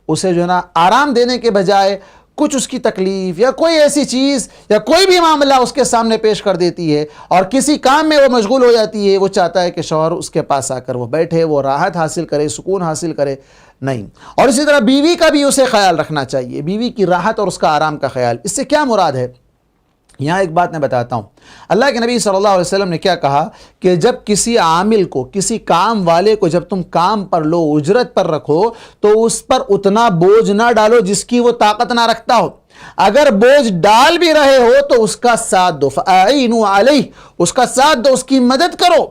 اسے جو ہے نا آرام دینے کے بجائے کچھ اس کی تکلیف یا کوئی ایسی چیز یا کوئی بھی معاملہ اس کے سامنے پیش کر دیتی ہے اور کسی کام میں وہ مشغول ہو جاتی ہے، وہ چاہتا ہے کہ شوہر اس کے پاس آ کر وہ بیٹھے، وہ راحت حاصل کرے، سکون حاصل کرے، نہیں۔ اور اسی طرح بیوی کا بھی اسے خیال رکھنا چاہیے، بیوی کی راحت اور اس کا آرام کا خیال۔ اس سے کیا مراد ہے؟ یہاں ایک بات میں بتاتا ہوں، اللہ کے نبی صلی اللہ علیہ وسلم نے کیا کہا کہ جب کسی عامل کو، کسی کام والے کو جب تم کام پر لو، اجرت پر رکھو، تو اس پر اتنا بوجھ نہ ڈالو جس کی وہ طاقت نہ رکھتا ہو۔ اگر بوجھ ڈال بھی رہے ہو تو اس کا ساتھ دو، فَأَعِينُوا عَلَيْهِ، اس کا ساتھ دو، اس کی مدد کرو۔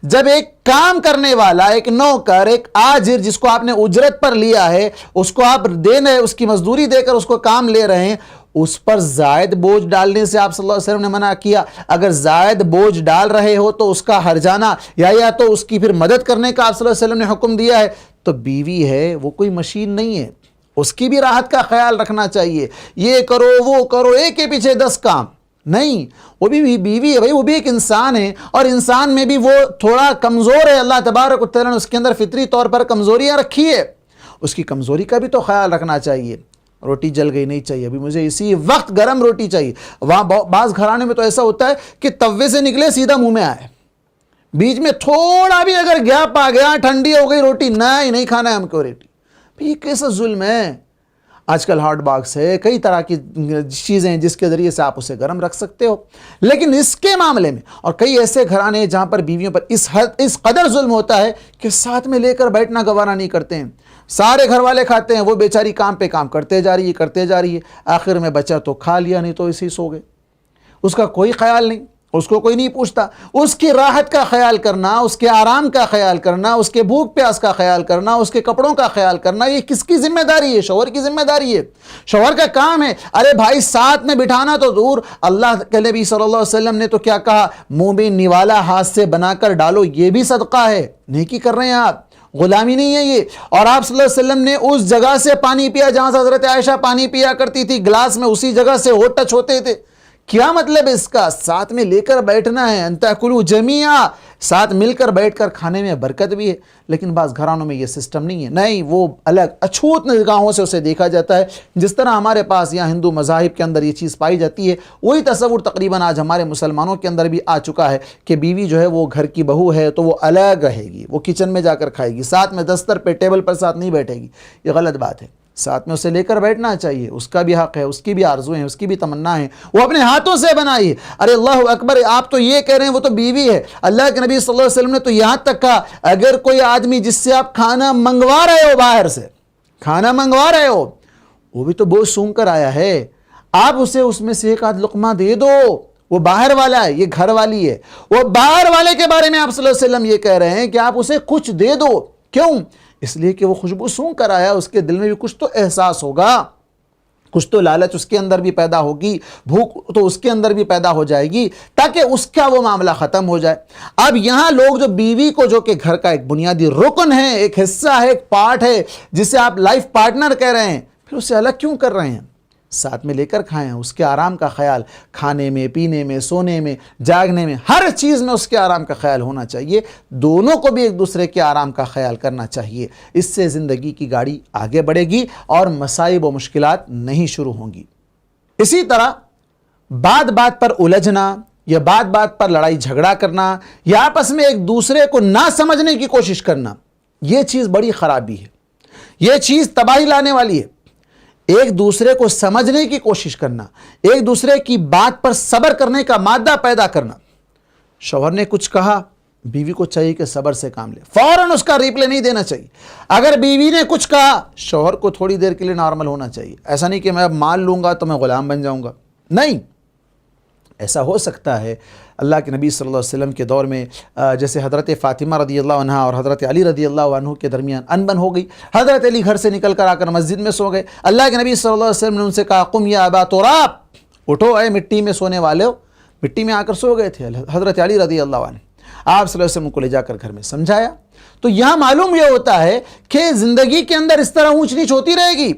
جب ایک کام کرنے والا، ایک نوکر، ایک آجر جس کو آپ نے اجرت پر لیا ہے، اس کو آپ دینے، اس کی مزدوری دے کر اس کو کام لے رہے ہیں، اس پر زائد بوجھ ڈالنے سے آپ صلی اللہ علیہ وسلم نے منع کیا. اگر زائد بوجھ ڈال رہے ہو تو اس کا ہرجانہ یا تو اس کی پھر مدد کرنے کا آپ صلی اللہ علیہ وسلم نے حکم دیا ہے. تو بیوی ہے وہ کوئی مشین نہیں ہے, اس کی بھی راحت کا خیال رکھنا چاہیے. یہ کرو وہ کرو, ایک کے پیچھے 10 کام نہیں. وہ بھی بیوی ہے بھائی, وہ بھی ایک انسان ہے, اور انسان میں بھی وہ تھوڑا کمزور ہے. اللہ تبارک و تعالیٰ نے اس کے اندر فطری طور پر کمزوریاں رکھی ہے, اس کی کمزوری کا بھی تو خیال رکھنا چاہیے. روٹی جل گئی, نہیں چاہیے ابھی مجھے اسی وقت گرم روٹی چاہیے. وہاں بعض گھرانے میں تو ایسا ہوتا ہے کہ توے سے نکلے سیدھا منہ میں آئے, بیچ میں تھوڑا بھی اگر گیپ آ گیا, ٹھنڈی ہو گئی روٹی, نہیں کھانا ہے ہم کو روٹی. یہ کیسا ظلم ہے. آج کل ہاٹ باکس ہے, کئی طرح کی چیزیں ہیں جس کے ذریعے سے آپ اسے گرم رکھ سکتے ہو. لیکن اس کے معاملے میں, اور کئی ایسے گھرانے ہیں جہاں پر بیویوں پر اس قدر ظلم ہوتا ہے کہ ساتھ میں لے کر بیٹھنا گوارا نہیں کرتے ہیں. سارے گھر والے کھاتے ہیں, وہ بیچاری کام پہ کام کرتے جا رہی ہے. آخر میں بچہ تو کھا لیا, نہیں تو اسی سو گئے. اس کا کوئی خیال نہیں, اس کو کوئی نہیں پوچھتا. اس کی راحت کا خیال کرنا, اس کے آرام کا خیال کرنا, اس کے بھوک پیاس کا خیال کرنا, اس کے کپڑوں کا خیال کرنا, یہ کس کی ذمہ داری ہے؟ شوہر کی ذمہ داری ہے, شوہر کا کام ہے. ارے بھائی ساتھ میں بٹھانا تو دور, اللہ کے نبی صلی اللہ علیہ وسلم نے تو کیا کہا, منہ میں نوالا ہاتھ سے بنا کر ڈالو, یہ بھی صدقہ ہے. نیکی کر رہے ہیں آپ, غلامی نہیں ہے یہ. اور آپ صلی اللہ علیہ وسلم نے اس جگہ سے پانی پیا جہاں سے حضرت عائشہ پانی پیا کرتی تھی, گلاس میں اسی جگہ سے ہونٹ ٹچ ہوتے تھے. کیا مطلب ہے اس کا؟ ساتھ میں لے کر بیٹھنا ہے. ان تاکلوا جمیعا, ساتھ مل کر بیٹھ کر کھانے میں برکت بھی ہے. لیکن بعض گھرانوں میں یہ سسٹم نہیں ہے. نہیں, وہ الگ اچھوت نگاہوں سے اسے دیکھا جاتا ہے. جس طرح ہمارے پاس یہاں ہندو مذاہب کے اندر یہ چیز پائی جاتی ہے, وہی تصور تقریباً آج ہمارے مسلمانوں کے اندر بھی آ چکا ہے کہ بیوی جو ہے وہ گھر کی بہو ہے تو وہ الگ رہے گی, وہ کچن میں جا کر کھائے گی, ساتھ میں دستر پہ ٹیبل پر ساتھ نہیں بیٹھے گی. یہ غلط بات ہے. ساتھ میں اسے لے کر بیٹھنا چاہیے. اس کا بھی حق ہے, اس کی بھی آرزو ہیں, اس کی بھی تمنا ہے, وہ اپنے ہاتھوں سے بنائیے. ارے اللہ اکبر, آپ تو یہ کہہ رہے ہیں وہ تو بیوی ہے. اللہ کے نبی صلی اللہ علیہ وسلم نے تو یہاں تک کہا, اگر کوئی آدمی جس سے آپ کھانا منگوا رہے ہو, باہر سے کھانا منگوا رہے ہو, وہ بھی تو بوجھ سونگ کر آیا ہے, آپ اسے اس میں سے ایک آدھ لقمہ دے دو. وہ باہر والا ہے, یہ گھر والی ہے. وہ باہر والے کے بارے میں آپ صلی اللہ علیہ وسلم یہ کہہ رہے ہیں کہ آپ اسے کچھ دے دو. کیوں؟ اس لیے کہ وہ خوشبو سونگ کر آیا, اس کے دل میں بھی کچھ تو احساس ہوگا, کچھ تو لالچ اس کے اندر بھی پیدا ہوگی, بھوک تو اس کے اندر بھی پیدا ہو جائے گی, تاکہ اس کا وہ معاملہ ختم ہو جائے. اب یہاں لوگ جو بیوی کو, جو کہ گھر کا ایک بنیادی رکن ہے, ایک حصہ ہے, ایک پارٹ ہے, جسے آپ لائف پارٹنر کہہ رہے ہیں, پھر اسے الگ کیوں کر رہے ہیں؟ ساتھ میں لے کر کھائیں, اس کے آرام کا خیال, کھانے میں, پینے میں, سونے میں, جاگنے میں, ہر چیز میں اس کے آرام کا خیال ہونا چاہیے. دونوں کو بھی ایک دوسرے کے آرام کا خیال کرنا چاہیے. اس سے زندگی کی گاڑی آگے بڑھے گی اور مصائب و مشکلات نہیں شروع ہوں گی. اسی طرح بات بات پر الجھنا, یا بات بات پر لڑائی جھگڑا کرنا, یا آپس میں ایک دوسرے کو نہ سمجھنے کی کوشش کرنا, یہ چیز بڑی خرابی ہے, یہ چیز تباہی لانے والی ہے. ایک دوسرے کو سمجھنے کی کوشش کرنا, ایک دوسرے کی بات پر صبر کرنے کا مادہ پیدا کرنا. شوہر نے کچھ کہا, بیوی کو چاہیے کہ صبر سے کام لے, فوراً اس کا ریپلے نہیں دینا چاہیے. اگر بیوی نے کچھ کہا, شوہر کو تھوڑی دیر کے لیے نارمل ہونا چاہیے. ایسا نہیں کہ میں اب مان لوں گا تو میں غلام بن جاؤں گا, نہیں. ایسا ہو سکتا ہے اللہ کے نبی صلی اللہ علیہ وسلم کے دور میں جیسے حضرت فاطمہ رضی اللہ عنہ اور حضرت علی رضی اللہ عنہ کے درمیان انبن ہو گئی. حضرت علی گھر سے نکل کر آ کر مسجد میں سو گئے. اللہ کے نبی صلی اللہ علیہ وسلم نے ان سے کہا, قم یا ابا تراب, اٹھو اے مٹی میں سونے والے ہو. مٹی میں آ کر سو گئے تھے حضرت علی رضی اللہ عنہ. آپ صلی اللہ علیہ وسلم کو لے جا کر گھر میں سمجھایا. تو یہاں معلوم یہ ہوتا ہے کہ زندگی کے اندر اس طرح اونچ نیچ ہوتی رہے گی.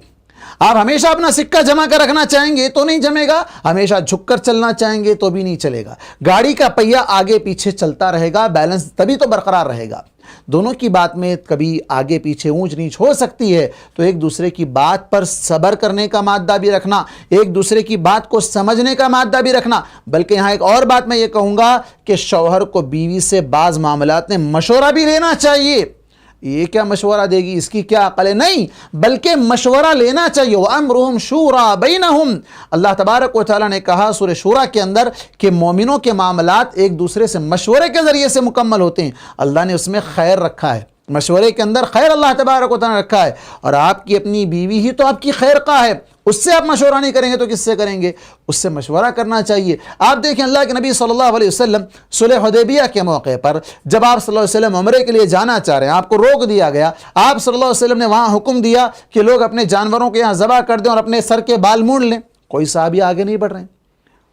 آپ ہمیشہ اپنا سکہ جمع کر رکھنا چاہیں گے تو نہیں جمے گا, ہمیشہ جھک کر چلنا چاہیں گے تو بھی نہیں چلے گا. گاڑی کا پہیہ آگے پیچھے چلتا رہے گا, بیلنس تبھی تو برقرار رہے گا. دونوں کی بات میں کبھی آگے پیچھے اونچ نیچ ہو سکتی ہے, تو ایک دوسرے کی بات پر صبر کرنے کا مادہ بھی رکھنا, ایک دوسرے کی بات کو سمجھنے کا مادہ بھی رکھنا. بلکہ یہاں ایک اور بات میں یہ کہوں گا کہ شوہر کو بیوی سے بعض معاملات میں مشورہ بھی لینا چاہیے. یہ کیا مشورہ دے گی, اس کی کیا عقل ہے, نہیں, بلکہ مشورہ لینا چاہیے. وَأَمْرُهُمْ شُورَى بَيْنَهُمْ, اللہ تبارک و تعالیٰ نے کہا سورہ شورى کے اندر کہ مومنوں کے معاملات ایک دوسرے سے مشورے کے ذریعے سے مکمل ہوتے ہیں. اللہ نے اس میں خیر رکھا ہے, مشورے کے اندر خیر اللہ تبارک و تعالیٰ نے رکھا ہے. اور آپ کی اپنی بیوی ہی تو آپ کی خیر خواہ ہے, اس سے آپ مشورہ نہیں کریں گے تو کس سے کریں گے؟ اس سے مشورہ کرنا چاہیے. آپ دیکھیں اللہ کے نبی صلی اللہ علیہ وسلم صلح حدیبیہ کے موقع پر جب آپ صلی اللہ علیہ وسلم عمرے کے لیے جانا چاہ رہے ہیں, آپ کو روک دیا گیا. آپ صلی اللہ علیہ وسلم نے وہاں حکم دیا کہ لوگ اپنے جانوروں کے یہاں ذبح کر دیں اور اپنے سر کے بال مونڈ لیں. کوئی صحابی آگے نہیں بڑھ رہے ہیں.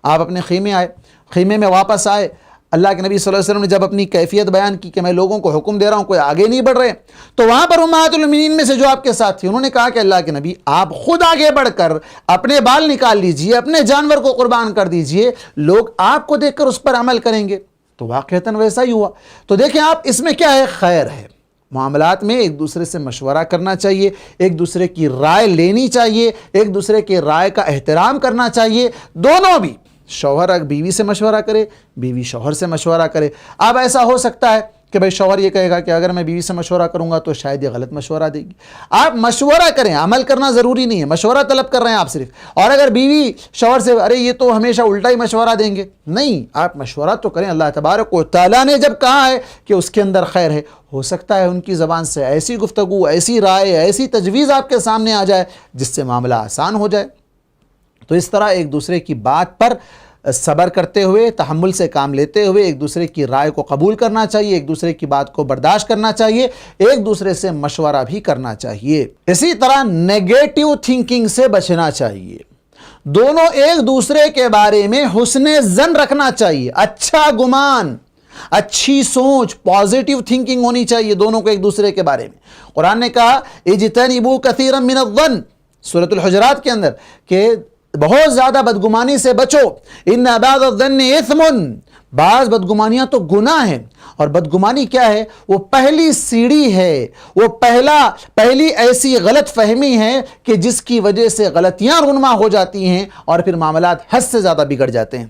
آپ اپنے خیمے آئے, خیمے میں واپس آئے, اللہ کے نبی صلی اللہ علیہ وسلم نے جب اپنی کیفیت بیان کی کہ میں لوگوں کو حکم دے رہا ہوں, کوئی آگے نہیں بڑھ رہے, تو وہاں پر امہات المومنین میں سے جو آپ کے ساتھ تھی انہوں نے کہا کہ اللہ کے نبی آپ خود آگے بڑھ کر اپنے بال نکال لیجئے, اپنے جانور کو قربان کر دیجئے, لوگ آپ کو دیکھ کر اس پر عمل کریں گے. تو واقعتاً ویسا ہی ہوا. تو دیکھیں آپ, اس میں کیا ہے, خیر ہے. معاملات میں ایک دوسرے سے مشورہ کرنا چاہیے, ایک دوسرے کی رائے لینی چاہیے, ایک دوسرے کی رائے کا احترام کرنا چاہیے. دونوں بھی, شوہر اگر بیوی سے مشورہ کرے, بیوی شوہر سے مشورہ کرے. اب ایسا ہو سکتا ہے کہ بھئی شوہر یہ کہے گا کہ اگر میں بیوی سے مشورہ کروں گا تو شاید یہ غلط مشورہ دے گی. آپ مشورہ کریں, عمل کرنا ضروری نہیں ہے, مشورہ طلب کر رہے ہیں آپ صرف. اور اگر بیوی شوہر سے ارے یہ تو ہمیشہ الٹا ہی مشورہ دیں گے, نہیں, آپ مشورہ تو کریں. اللہ تبارک و تعالیٰ نے جب کہا ہے کہ اس کے اندر خیر ہے, ہو سکتا ہے ان کی زبان سے ایسی گفتگو, ایسی رائے, ایسی تجویز آپ کے سامنے آ جائے جس سے معاملہ آسان ہو جائے. تو اس طرح ایک دوسرے کی بات پر صبر کرتے ہوئے, تحمل سے کام لیتے ہوئے ایک دوسرے کی رائے کو قبول کرنا چاہیے, ایک دوسرے کی بات کو برداشت کرنا چاہیے, ایک دوسرے سے مشورہ بھی کرنا چاہیے. اسی طرح نیگیٹو تھنکنگ سے بچنا چاہیے. دونوں ایک دوسرے کے بارے میں حسن ظن رکھنا چاہیے, اچھا گمان, اچھی سوچ, پازیٹیو تھنکنگ ہونی چاہیے دونوں کو ایک دوسرے کے بارے میں. قرآن نے کہا اجتنبوا کثیرا من الظن سورۃ الحجرات کے اندر کہ بہت زیادہ بدگمانی سے بچو. ان بعض الظن اثم, بعض بدگمانیاں تو گناہ ہیں. اور بدگمانی کیا ہے, وہ پہلی سیڑھی ہے, وہ پہلی ایسی غلط فہمی ہے کہ جس کی وجہ سے غلطیاں رونما ہو جاتی ہیں اور پھر معاملات حد سے زیادہ بگڑ جاتے ہیں.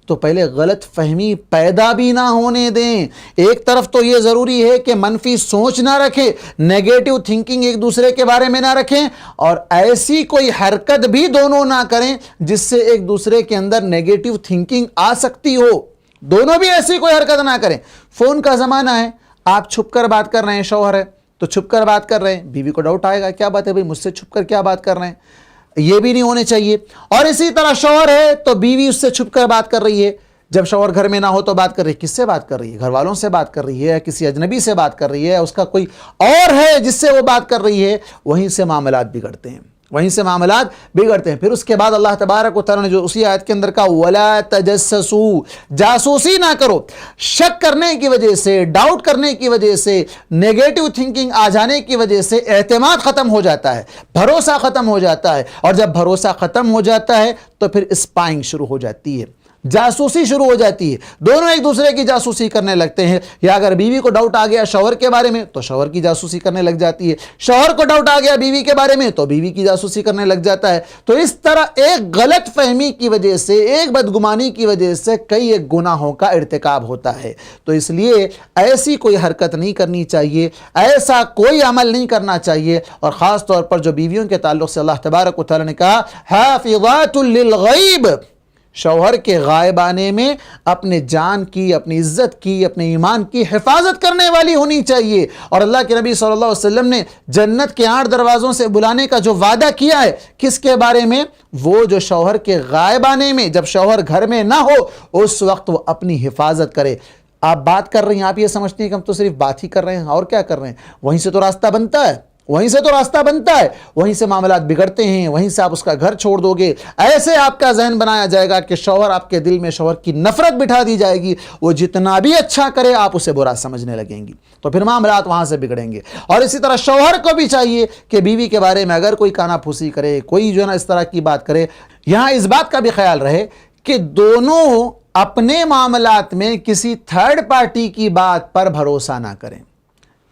تو پہلے غلط فہمی پیدا بھی نہ ہونے دیں. ایک طرف تو یہ ضروری ہے کہ منفی سوچ نہ رکھیں, نیگیٹو تھنکنگ ایک دوسرے کے بارے میں نہ رکھیں, اور ایسی کوئی حرکت بھی دونوں نہ کریں جس سے ایک دوسرے کے اندر نیگیٹو تھنکنگ آ سکتی ہو. دونوں بھی ایسی کوئی حرکت نہ کریں. فون کا زمانہ ہے, آپ چھپ کر بات کر رہے ہیں, شوہر ہے تو چھپ کر بات کر رہے ہیں, بیوی کو ڈاؤٹ آئے گا, کیا بات ہے بھائی مجھ سے چھپ کر کیا بات کر رہے ہیں, یہ بھی نہیں ہونے چاہیے. اور اسی طرح شوہر ہے تو بیوی اس سے چھپ کر بات کر رہی ہے, جب شوہر گھر میں نہ ہو تو بات کر رہی ہے. کس سے بات کر رہی ہے, گھر والوں سے بات کر رہی ہے, کسی اجنبی سے بات کر رہی ہے, اس کا کوئی اور ہے جس سے وہ بات کر رہی ہے. وہیں سے معاملات بگڑتے ہیں, وہیں سے معاملات بگڑتے ہیں. پھر اس کے بعد اللہ تبارک و تعالیٰ نے جو اسی آیت کے اندر کہا وَلَا تَجَسَّسُوا, جاسوسی نہ کرو. شک کرنے کی وجہ سے, ڈاؤٹ کرنے کی وجہ سے, نیگیٹو تھنکنگ آ جانے کی وجہ سے اعتماد ختم ہو جاتا ہے, بھروسہ ختم ہو جاتا ہے, اور جب بھروسہ ختم ہو جاتا ہے تو پھر اسپائنگ شروع ہو جاتی ہے, جاسوسی شروع ہو جاتی ہے. دونوں ایک دوسرے کی جاسوسی کرنے لگتے ہیں. یا اگر بیوی کو ڈاؤٹ آ گیا شوہر کے بارے میں تو شوہر کی جاسوسی کرنے لگ جاتی ہے, شوہر کو ڈاؤٹ آ گیا بیوی کے بارے میں تو بیوی کی جاسوسی کرنے لگ جاتا ہے. تو اس طرح ایک غلط فہمی کی وجہ سے, ایک بدگمانی کی وجہ سے کئی ایک گناہوں کا ارتکاب ہوتا ہے. تو اس لیے ایسی کوئی حرکت نہیں کرنی چاہیے, ایسا کوئی عمل نہیں کرنا چاہیے. اور خاص طور پر جو بیویوں کے تعلق سے اللہ تبارک و تعالیٰ نے کہا حافظات للغیب, شوہر کے غائب آنے میں اپنے جان کی, اپنی عزت کی, اپنے ایمان کی حفاظت کرنے والی ہونی چاہیے. اور اللہ کے نبی صلی اللہ علیہ وسلم نے جنت کے 8 دروازوں سے بلانے کا جو وعدہ کیا ہے, کس کے بارے میں, وہ جو شوہر کے غائب آنے میں, جب شوہر گھر میں نہ ہو اس وقت وہ اپنی حفاظت کرے. آپ بات کر رہی ہیں, آپ یہ سمجھتے ہیں کہ ہم تو صرف بات ہی کر رہے ہیں, اور کیا کر رہے ہیں, وہیں سے تو راستہ بنتا ہے, وہیں سے تو راستہ بنتا ہے, وہیں سے معاملات بگڑتے ہیں, وہیں سے آپ اس کا گھر چھوڑ دو گے. ایسے آپ کا ذہن بنایا جائے گا کہ شوہر, آپ کے دل میں شوہر کی نفرت بٹھا دی جائے گی, وہ جتنا بھی اچھا کرے آپ اسے برا سمجھنے لگیں گی, تو پھر معاملات وہاں سے بگڑیں گے. اور اسی طرح شوہر کو بھی چاہیے کہ بیوی کے بارے میں اگر کوئی کانا پھوسی کرے, کوئی جو ہے نا اس طرح کی بات کرے, یہاں اس بات کا بھی خیال رہے کہ دونوں اپنے معاملات میں کسی تھرڈ پارٹی کی بات پر بھروسہ نہ کریں,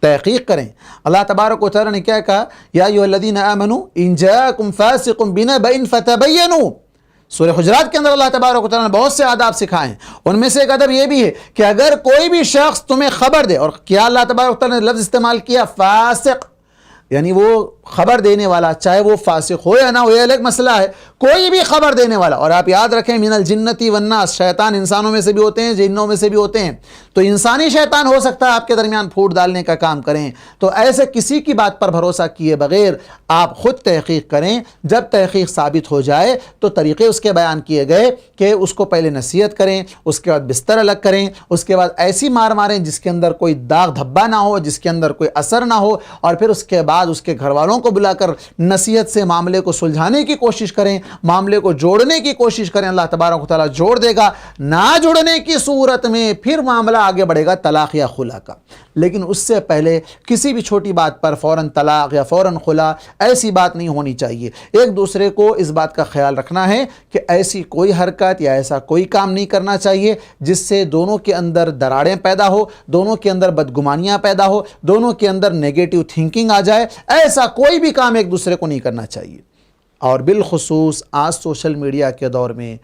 تحقیق کریں. اللہ تبارک و تعالیٰ نے کیا کہا, یا ایھا الذین آمنوا ان جاءکم فاسق بنبأ فتبینوا. سورہ حجرات کے اندر اللہ تبارک و تعالیٰ نے بہت سے آداب سکھائے ہیں, ان میں سے ایک ادب یہ بھی ہے کہ اگر کوئی بھی شخص تمہیں خبر دے, اور کیا اللہ تبارک و تعالیٰ نے لفظ استعمال کیا فاسق, یعنی وہ خبر دینے والا, چاہے وہ فاسق ہو یا نہ ہو یہ الگ مسئلہ ہے, کوئی بھی خبر دینے والا. اور آپ یاد رکھیں من الجنتی والناس, شیطان انسانوں میں سے بھی ہوتے ہیں, جنوں میں سے بھی ہوتے ہیں, تو انسانی شیطان ہو سکتا ہے آپ کے درمیان پھوٹ ڈالنے کا کام کریں. تو ایسے کسی کی بات پر بھروسہ کیے بغیر آپ خود تحقیق کریں. جب تحقیق ثابت ہو جائے تو طریقے اس کے بیان کیے گئے کہ اس کو پہلے نصیحت کریں, اس کے بعد بستر الگ کریں, اس کے بعد ایسی مار ماریں جس کے اندر کوئی داغ دھبا نہ ہو, جس کے اندر کوئی اثر نہ ہو, اور پھر اس کے بعد اس کے گھر والوں کو بلا کر نصیحت سے معاملے کو سلجھانے کی کوشش کریں. معاملے کو جوڑنے کی کوشش کریں, اللہ تبارک و تعالیٰ جوڑ دے گا. نہ جڑنے کی صورت میں پھر معاملہ آگے بڑھے گا طلاق یا خلا کا. لیکن اس سے پہلے کسی بھی چھوٹی بات پر فوراً طلاق یا فوراً خلا, ایسی بات نہیں ہونی چاہیے. ایک دوسرے کو اس بات کا خیال رکھنا ہے کہ ایسی کوئی حرکت یا ایسا کوئی کام نہیں کرنا چاہیے جس سے دونوں کے اندر دراڑیں پیدا ہو, دونوں کے اندر بدگمانیاں پیدا ہو, دونوں کے اندر نیگیٹو تھنکنگ آ جائے. ایسا کوئی بھی کام ایک دوسرے کو نہیں کرنا چاہیے. اور بالخصوص آج سوشل میڈیا کے دور میں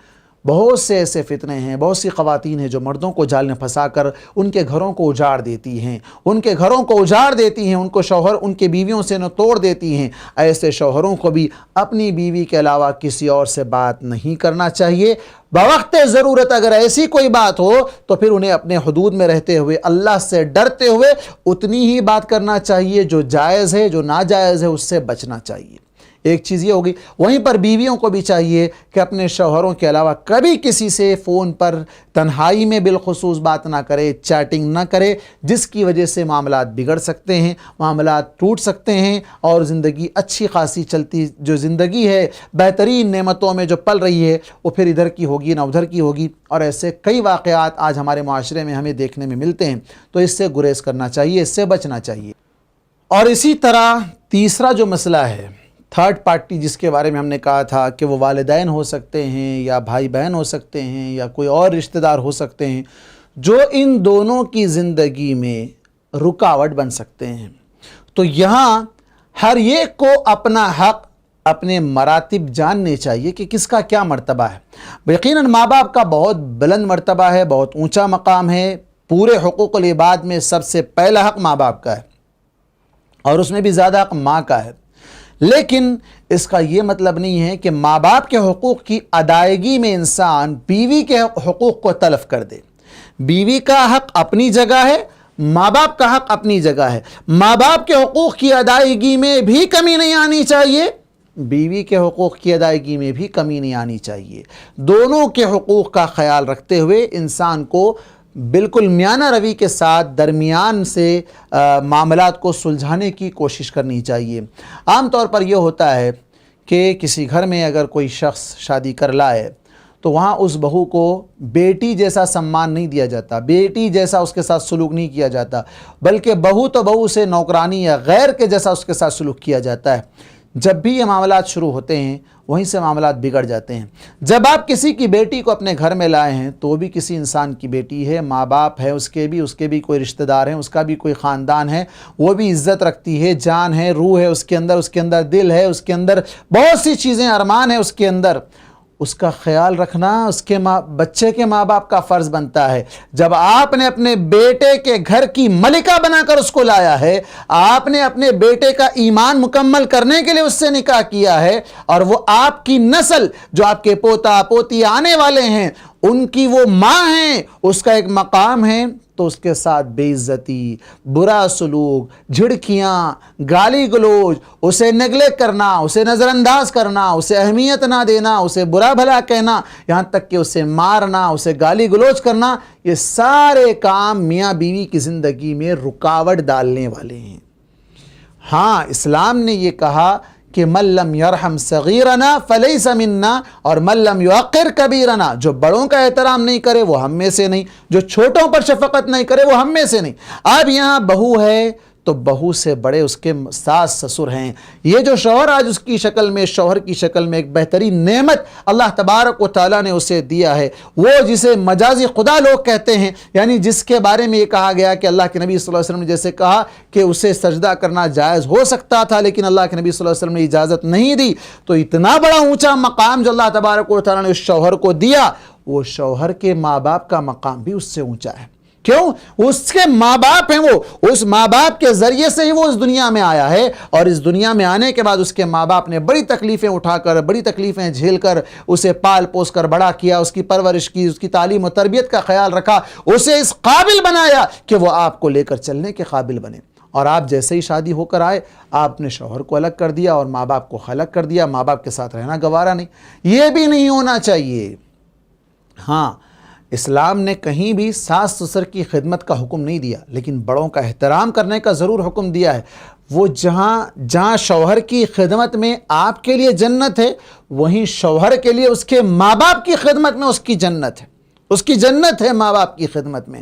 بہت سے ایسے فتنے ہیں, بہت سی خواتین ہیں جو مردوں کو جال میں پھنسا کر ان کے گھروں کو اجاڑ دیتی ہیں, ان کے گھروں کو اجاڑ دیتی ہیں, ان کو شوہر ان کے بیویوں سے نہ توڑ دیتی ہیں. ایسے شوہروں کو بھی اپنی بیوی کے علاوہ کسی اور سے بات نہیں کرنا چاہیے. بوقت ضرورت اگر ایسی کوئی بات ہو تو پھر انہیں اپنے حدود میں رہتے ہوئے, اللہ سے ڈرتے ہوئے اتنی ہی بات کرنا چاہیے جو جائز ہے. جو ناجائز ہے اس سے بچنا چاہیے. ایک چیز یہ ہوگی. وہیں پر بیویوں کو بھی چاہیے کہ اپنے شوہروں کے علاوہ کبھی کسی سے فون پر تنہائی میں بالخصوص بات نہ کرے, چیٹنگ نہ کرے, جس کی وجہ سے معاملات بگڑ سکتے ہیں, معاملات ٹوٹ سکتے ہیں, اور زندگی اچھی خاصی چلتی جو زندگی ہے بہترین نعمتوں میں جو پل رہی ہے وہ پھر ادھر کی ہوگی نہ ادھر کی ہوگی. اور ایسے کئی واقعات آج ہمارے معاشرے میں ہمیں دیکھنے میں ملتے ہیں. تو اس سے گریز کرنا چاہیے, اس سے بچنا چاہیے. اور اسی طرح تیسرا جو مسئلہ ہے, تھرڈ پارٹی, جس کے بارے میں ہم نے کہا تھا کہ وہ والدین ہو سکتے ہیں یا بھائی بہن ہو سکتے ہیں یا کوئی اور رشتہ دار ہو سکتے ہیں, جو ان دونوں کی زندگی میں رکاوٹ بن سکتے ہیں. تو یہاں ہر ایک کو اپنا حق, اپنے مراتب جاننے چاہیے کہ کس کا کیا مرتبہ ہے. یقیناً ماں باپ کا بہت بلند مرتبہ ہے, بہت اونچا مقام ہے. پورے حقوق العباد میں سب سے پہلا حق ماں باپ کا ہے, اور اس میں بھی زیادہ حق ماں کا ہے. لیکن اس کا یہ مطلب نہیں ہے کہ ماں باپ کے حقوق کی ادائیگی میں انسان بیوی کے حقوق کو تلف کر دے. بیوی کا حق اپنی جگہ ہے, ماں باپ کا حق اپنی جگہ ہے. ماں باپ کے حقوق کی ادائیگی میں بھی کمی نہیں آنی چاہیے, بیوی کے حقوق کی ادائیگی میں بھی کمی نہیں آنی چاہیے. دونوں کے حقوق کا خیال رکھتے ہوئے انسان کو بالکل میانہ روی کے ساتھ درمیان سے معاملات کو سلجھانے کی کوشش کرنی چاہیے. عام طور پر یہ ہوتا ہے کہ کسی گھر میں اگر کوئی شخص شادی کر لائے تو وہاں اس بہو کو بیٹی جیسا سمان نہیں دیا جاتا, بیٹی جیسا اس کے ساتھ سلوک نہیں کیا جاتا, بلکہ بہو تو بہو سے نوکرانی یا غیر کے جیسا اس کے ساتھ سلوک کیا جاتا ہے. جب بھی یہ معاملات شروع ہوتے ہیں وہیں سے معاملات بگڑ جاتے ہیں. جب آپ کسی کی بیٹی کو اپنے گھر میں لائے ہیں تو وہ بھی کسی انسان کی بیٹی ہے, ماں باپ ہے اس کے بھی کوئی رشتہ دار ہیں, اس کا بھی کوئی خاندان ہے, وہ بھی عزت رکھتی ہے, جان ہے, روح ہے اس کے اندر دل ہے, اس کے اندر بہت سی چیزیں, ارمان ہے اس کے اندر. اس کا خیال رکھنا اس کے بچے کے ماں باپ کا فرض بنتا ہے. جب آپ نے اپنے بیٹے کے گھر کی ملکہ بنا کر اس کو لایا ہے, آپ نے اپنے بیٹے کا ایمان مکمل کرنے کے لیے اس سے نکاح کیا ہے, اور وہ آپ کی نسل جو آپ کے پوتا پوتی آنے والے ہیں ان کی وہ ماں ہیں, اس کا ایک مقام ہے, تو اس کے ساتھ بے عزتی, برا سلوک, جھڑکیاں, گالی گلوچ, اسے نیگلیکٹ کرنا, اسے نظر انداز کرنا, اسے اہمیت نہ دینا, اسے برا بھلا کہنا, یہاں تک کہ اسے مارنا, اسے گالی گلوچ کرنا, یہ سارے کام میاں بیوی کی زندگی میں رکاوٹ ڈالنے والے ہیں. ہاں, اسلام نے یہ کہا کہ من لم یرحم صغیرنا فلیس منا, اور من لم یوقر کبیرنا, جو بڑوں کا احترام نہیں کرے وہ ہم میں سے نہیں, جو چھوٹوں پر شفقت نہیں کرے وہ ہم میں سے نہیں. اب یہاں بہو ہے تو بہو سے بڑے اس کے ساس سسر ہیں. یہ جو شوہر آج اس کی شکل میں, شوہر کی شکل میں ایک بہترین نعمت اللہ تبارک و تعالیٰ نے اسے دیا ہے, وہ جسے مجازی خدا لوگ کہتے ہیں, یعنی جس کے بارے میں یہ کہا گیا کہ اللہ کے نبی صلی اللہ علیہ وسلم نے جیسے کہا کہ اسے سجدہ کرنا جائز ہو سکتا تھا لیکن اللہ کے نبی صلی اللہ علیہ وسلم نے اجازت نہیں دی. تو اتنا بڑا اونچا مقام جو اللہ تبارک و تعالیٰ نے اس شوہر کو دیا, وہ شوہر کے ماں باپ کا مقام بھی اس سے اونچا ہے. کیوں؟ اس کے ماں باپ ہیں, وہ اس ماں باپ کے ذریعے سے ہی وہ اس دنیا میں آیا ہے, اور اس دنیا میں آنے کے بعد اس کے ماں باپ نے بڑی تکلیفیں اٹھا کر, بڑی تکلیفیں جھیل کر اسے پال پوس کر بڑا کیا, اس کی پرورش کی, اس کی تعلیم و تربیت کا خیال رکھا, اسے اس قابل بنایا کہ وہ آپ کو لے کر چلنے کے قابل بنے. اور آپ جیسے ہی شادی ہو کر آئے, آپ نے شوہر کو الگ کر دیا اور ماں باپ کو الگ کر دیا, ماں باپ کے ساتھ رہنا گوارا نہیں. یہ بھی نہیں ہونا چاہیے. ہاں, اسلام نے کہیں بھی ساس سسر کی خدمت کا حکم نہیں دیا, لیکن بڑوں کا احترام کرنے کا ضرور حکم دیا ہے. وہ جہاں شوہر کی خدمت میں آپ کے لیے جنت ہے، وہیں شوہر کے لیے اس کے ماں باپ کی خدمت میں اس کی جنت ہے، اس کی جنت ہے ماں باپ کی خدمت میں۔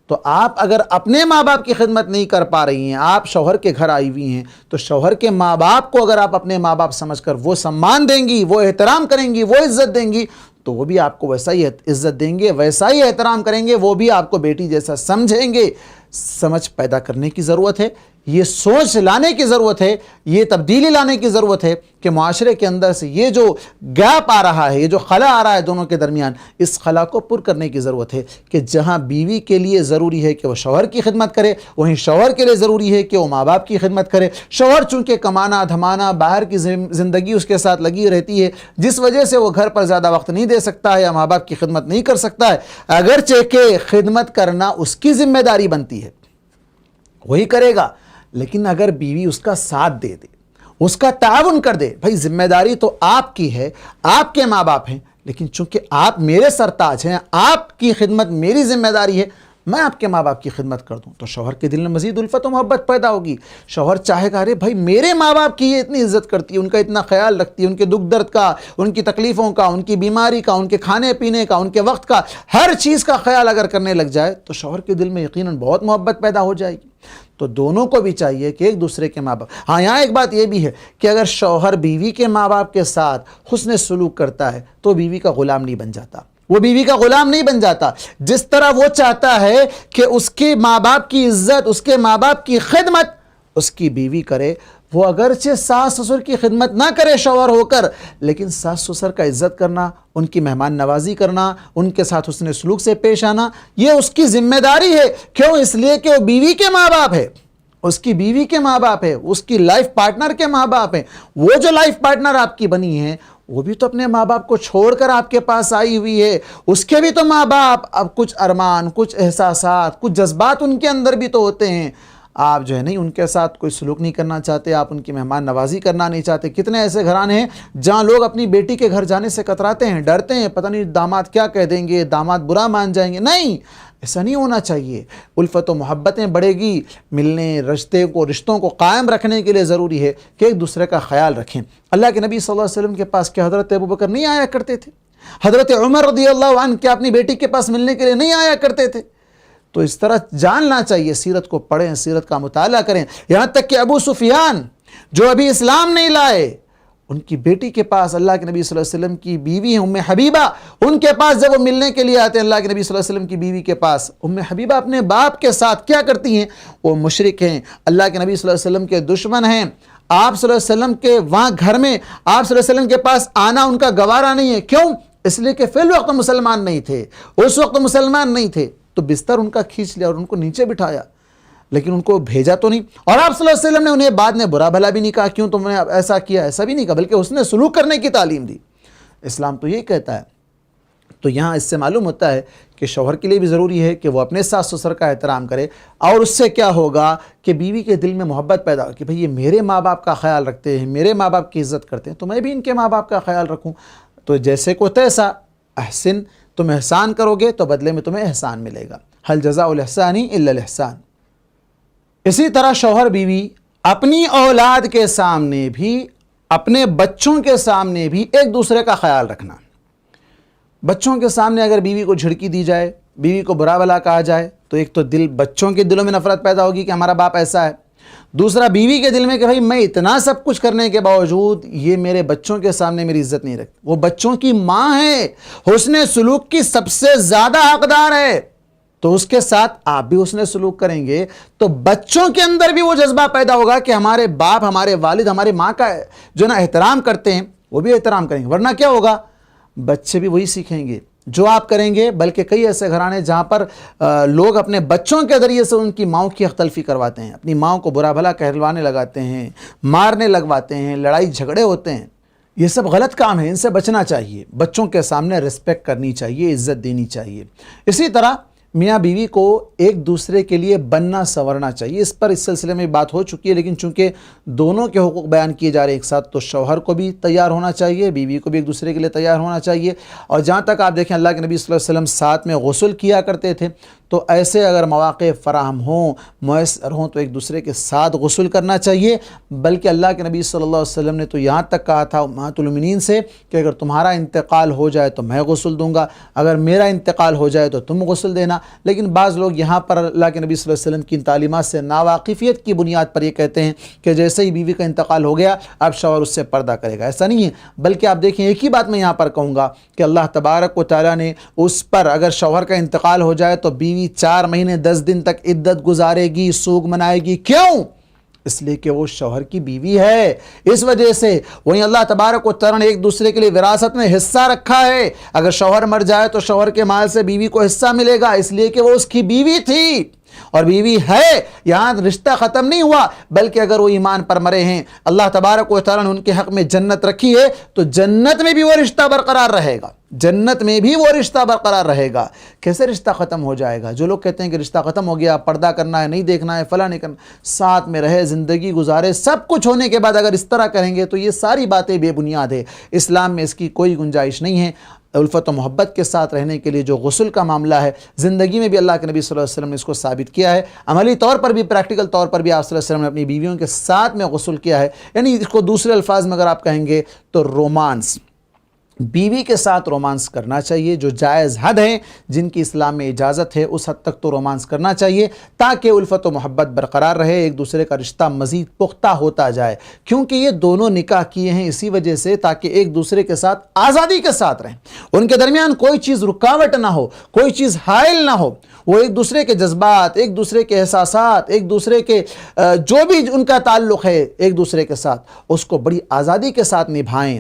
تو آپ اگر اپنے ماں باپ کی خدمت نہیں کر پا رہی ہیں، آپ شوہر کے گھر آئی ہوئی ہیں، تو شوہر کے ماں باپ کو اگر آپ اپنے ماں باپ سمجھ کر وہ سمان دیں گی، وہ احترام کریں گی، وہ عزت دیں گی، تو وہ بھی آپ کو ویسا ہی عزت دیں گے، ویسا ہی احترام کریں گے، وہ بھی آپ کو بیٹی جیسا سمجھیں گے۔ سمجھ پیدا کرنے کی ضرورت ہے، یہ سوچ لانے کی ضرورت ہے، یہ تبدیلی لانے کی ضرورت ہے کہ معاشرے کے اندر سے یہ جو گیپ آ رہا ہے، یہ جو خلا آ رہا ہے دونوں کے درمیان، اس خلا کو پر کرنے کی ضرورت ہے کہ جہاں بیوی کے لیے ضروری ہے کہ وہ شوہر کی خدمت کرے، وہیں شوہر کے لیے ضروری ہے کہ وہ ماں باپ کی خدمت کرے۔ شوہر چونکہ کمانا دھمانا باہر کی زندگی اس کے ساتھ لگی رہتی ہے، جس وجہ سے وہ گھر پر زیادہ وقت نہیں دے سکتا ہے یا ماں باپ کی خدمت نہیں کر سکتا ہے، اگرچہ کہ خدمت کرنا اس کی ذمہ داری بنتی ہے، وہی کرے گا، لیکن اگر بیوی اس کا ساتھ دے دے، اس کا تعاون کر دے، بھائی ذمہ داری تو آپ کی ہے، آپ کے ماں باپ ہیں، لیکن چونکہ آپ میرے سرتاج ہیں، آپ کی خدمت میری ذمہ داری ہے، میں آپ کے ماں باپ کی خدمت کر دوں، تو شوہر کے دل میں مزید الفت و محبت پیدا ہوگی۔ شوہر چاہے گا، ارے بھائی میرے ماں باپ کی یہ اتنی عزت کرتی ہے، ان کا اتنا خیال رکھتی ہے، ان کے دکھ درد کا، ان کی تکلیفوں کا، ان کی بیماری کا، ان کے کھانے پینے کا، ان کے وقت کا، ہر چیز کا خیال اگر کرنے لگ جائے تو شوہر کے دل میں یقیناً بہت محبت پیدا ہو جائے گی۔ تو دونوں کو بھی چاہیے کہ ایک دوسرے کے ماں باپ، ہاں یہاں ایک بات یہ بھی ہے کہ اگر شوہر بیوی کے ماں باپ کے ساتھ حسن سلوک کرتا ہے تو بیوی کا غلام نہیں بن جاتا، وہ بیوی کا غلام نہیں بن جاتا۔ جس طرح وہ چاہتا ہے کہ اس کے ماں باپ کی عزت، اس کے ماں باپ کی خدمت اس کی بیوی کرے، وہ اگرچہ ساس سسر کی خدمت نہ کرے شوہر ہو کر، لیکن ساس سسر کا عزت کرنا، ان کی مہمان نوازی کرنا، ان کے ساتھ حسن سلوک سے پیش آنا، یہ اس کی ذمہ داری ہے۔ کیوں؟ اس لیے کہ وہ بیوی کے ماں باپ ہے، اس کی بیوی کے ماں باپ ہے، اس کی لائف پارٹنر کے ماں باپ ہیں۔ وہ جو لائف پارٹنر آپ کی بنی ہے، وہ بھی تو اپنے ماں باپ کو چھوڑ کر آپ کے پاس آئی ہوئی ہے، اس کے بھی تو ماں باپ، اب کچھ ارمان، کچھ احساسات، کچھ جذبات ان کے اندر بھی تو ہوتے ہیں۔ آپ جو ہے نہیں ان کے ساتھ کوئی سلوک نہیں کرنا چاہتے، آپ ان کی مہمان نوازی کرنا نہیں چاہتے۔ کتنے ایسے گھرانے ہیں جہاں لوگ اپنی بیٹی کے گھر جانے سے کتراتے ہیں، ڈرتے ہیں، پتہ نہیں داماد کیا کہہ دیں گے، داماد برا مان جائیں گے۔ نہیں، ایسا نہیں ہونا چاہیے۔ الفت و محبتیں بڑھے گی، ملنے رشتوں کو قائم رکھنے کے لیے ضروری ہے کہ ایک دوسرے کا خیال رکھیں۔ اللہ کے نبی صلی اللہ علیہ وسلم کے پاس کیا حضرت ابوبکر نہیں آیا کرتے تھے؟ حضرت عمر رضی اللہ عنہ کیا اپنی بیٹی کے پاس ملنے کے لیے نہیں آیا کرتے تھے؟ تو اس طرح جاننا چاہیے، سیرت کو پڑھیں، سیرت کا مطالعہ کریں۔ یہاں تک کہ ابو سفیان جو ابھی اسلام نہیں لائے، ان کی بیٹی کے پاس اللہ کے نبی صلی اللہ علیہ وسلم کی بیوی ہیں ام حبیبہ، ان کے پاس جب وہ ملنے کے لیے آتے ہیں اللہ کے نبی صلی اللہ علیہ وسلم کی بیوی کے پاس، ام حبیبہ اپنے باپ کے ساتھ کیا کرتی ہیں؟ وہ مشرک ہیں، اللہ کے نبی صلی اللہ علیہ وسلم کے دشمن ہیں، آپ صلی اللہ علیہ وسلم کے وہاں گھر میں آپ صلی اللہ علیہ وسلم کے پاس آنا ان کا گوارا نہیں ہے۔ کیوں؟ اس لیے کہ فی الوقت مسلمان نہیں تھے، اس وقت مسلمان نہیں تھے، تو بستر ان کا کھینچ لیا اور ان کو نیچے بٹھایا، لیکن ان کو بھیجا تو نہیں۔ اور آپ صلی اللہ علیہ وسلم نے انہیں بعد میں برا بھلا بھی نہیں کہا، کیوں تم نے ایسا کیا، ایسا بھی نہیں کہا، بلکہ اس نے سلوک کرنے کی تعلیم دی۔ اسلام تو یہی کہتا ہے۔ تو یہاں اس سے معلوم ہوتا ہے کہ شوہر کے لیے بھی ضروری ہے کہ وہ اپنے ساس سسر کا احترام کرے، اور اس سے کیا ہوگا کہ بیوی کے دل میں محبت پیدا ہو کہ بھئی یہ میرے ماں باپ کا خیال رکھتے ہیں، میرے ماں باپ کی عزت کرتے ہیں، تو میں بھی ان کے ماں باپ کا خیال رکھوں۔ تو جیسے کو تیسا، احسن، تم احسان کرو گے تو بدلے میں تمہیں احسان ملے گا۔ هل جزاء الاحسان الا الاحسان۔ اسی طرح شوہر بیوی اپنی اولاد کے سامنے بھی، اپنے بچوں کے سامنے بھی ایک دوسرے کا خیال رکھنا۔ بچوں کے سامنے اگر بیوی کو جھڑکی دی جائے، بیوی کو برا بھلا کہا جائے، تو ایک تو بچوں کے دلوں میں نفرت پیدا ہوگی کہ ہمارا باپ ایسا ہے، دوسرا بیوی کے دل میں کہ بھائی میں اتنا سب کچھ کرنے کے باوجود یہ میرے بچوں کے سامنے میری عزت نہیں رکھتی۔ وہ بچوں کی ماں ہے، حسن سلوک کی سب سے زیادہ حقدار ہے، تو اس کے ساتھ آپ بھی حسن سلوک کریں گے تو بچوں کے اندر بھی وہ جذبہ پیدا ہوگا کہ ہمارے باپ، ہمارے والد، ہمارے ماں کا جو نا احترام کرتے ہیں، وہ بھی احترام کریں گے۔ ورنہ کیا ہوگا؟ بچے بھی وہی سیکھیں گے جو آپ کریں گے۔ بلکہ کئی ایسے گھرانے جہاں پر لوگ اپنے بچوں کے ذریعے سے ان کی ماؤں کی اختلفی کرواتے ہیں، اپنی ماؤں کو برا بھلا کہلوانے لگاتے ہیں، مارنے لگواتے ہیں، لڑائی جھگڑے ہوتے ہیں۔ یہ سب غلط کام ہے، ان سے بچنا چاہیے۔ بچوں کے سامنے رسپیکٹ کرنی چاہیے، عزت دینی چاہیے۔ اسی طرح میاں بیوی کو ایک دوسرے کے لیے بننا سنورنا چاہیے۔ اس پر اس سلسلے میں بات ہو چکی ہے، لیکن چونکہ دونوں کے حقوق بیان کیے جا رہے ہیں ایک ساتھ، تو شوہر کو بھی تیار ہونا چاہیے، بیوی کو بھی ایک دوسرے کے لیے تیار ہونا چاہیے۔ اور جہاں تک آپ دیکھیں اللہ کے نبی صلی اللہ علیہ وسلم ساتھ میں غسل کیا کرتے تھے، تو ایسے اگر مواقع فراہم ہوں، میسر ہوں، تو ایک دوسرے کے ساتھ غسل کرنا چاہیے۔ بلکہ اللہ کے نبی صلی اللہ علیہ وسلم نے تو یہاں تک کہا تھا امہات المؤمنین سے کہ اگر تمہارا انتقال ہو جائے تو میں غسل دوں گا، اگر میرا انتقال ہو جائے تو تم غسل دینا۔ لیکن بعض لوگ یہاں پر اللہ کے نبی صلی اللہ علیہ وسلم کی تعلیمات سے ناواقفیت کی بنیاد پر یہ کہتے ہیں کہ جیسے ہی بیوی کا انتقال ہو گیا اب شوہر اس سے پردہ کرے گا۔ ایسا نہیں ہے، بلکہ آپ دیکھیں ایک ہی بات میں یہاں پر کہوں گا کہ اللہ تبارک و تعالیٰ نے اس پر اگر شوہر کا انتقال ہو جائے تو بیوی 4 مہینے 10 دن تک عدت گزارے گی، سوگ منائے گی۔ کیوں؟ اس لیے کہ وہ شوہر کی بیوی ہے، اس وجہ سے۔ وہیں اللہ تبارک و تعالیٰ نے ایک دوسرے کے لیے وراثت میں حصہ رکھا ہے، اگر شوہر مر جائے تو شوہر کے مال سے بیوی کو حصہ ملے گا، اس لیے کہ وہ اس کی بیوی تھی اور بیوی ہے۔ یہاں رشتہ ختم نہیں ہوا، بلکہ اگر وہ ایمان پر مرے ہیں، اللہ تبارک و تعالیٰ نے ان کے حق میں جنت رکھی ہے، تو جنت میں بھی وہ رشتہ برقرار رہے گا، جنت میں بھی وہ رشتہ برقرار رہے گا۔ کیسے رشتہ ختم ہو جائے گا؟ جو لوگ کہتے ہیں کہ رشتہ ختم ہو گیا، پردہ کرنا ہے، نہیں دیکھنا ہے، فلاں نہیں کرنا، ساتھ میں رہے، زندگی گزارے، سب کچھ ہونے کے بعد اگر اس طرح کریں گے تو یہ ساری باتیں بے بنیاد ہے۔ اسلام میں اس کی کوئی گنجائش نہیں ہے۔ الفت و محبت کے ساتھ رہنے کے لیے جو غسل کا معاملہ ہے، زندگی میں بھی اللہ کے نبی صلی اللہ علیہ وسلم نے اس کو ثابت کیا ہے، عملی طور پر بھی، پریکٹیکل طور پر بھی آپ صلی اللہ علیہ وسلم نے اپنی بیویوں کے ساتھ میں غسل کیا ہے۔ یعنی اس کو دوسرے الفاظ میں اگر آپ کہیں گے تو رومانس، بیوی کے ساتھ رومانس کرنا چاہیے، جو جائز حد ہیں جن کی اسلام میں اجازت ہے اس حد تک تو رومانس کرنا چاہیے، تاکہ الفت و محبت برقرار رہے، ایک دوسرے کا رشتہ مزید پختہ ہوتا جائے۔ کیونکہ یہ دونوں نکاح کیے ہیں اسی وجہ سے تاکہ ایک دوسرے کے ساتھ آزادی کے ساتھ رہیں، ان کے درمیان کوئی چیز رکاوٹ نہ ہو، کوئی چیز حائل نہ ہو، وہ ایک دوسرے کے جذبات، ایک دوسرے کے احساسات، ایک دوسرے کے جو بھی ان کا تعلق ہے ایک دوسرے کے ساتھ، اس کو بڑی آزادی کے ساتھ نبھائیں۔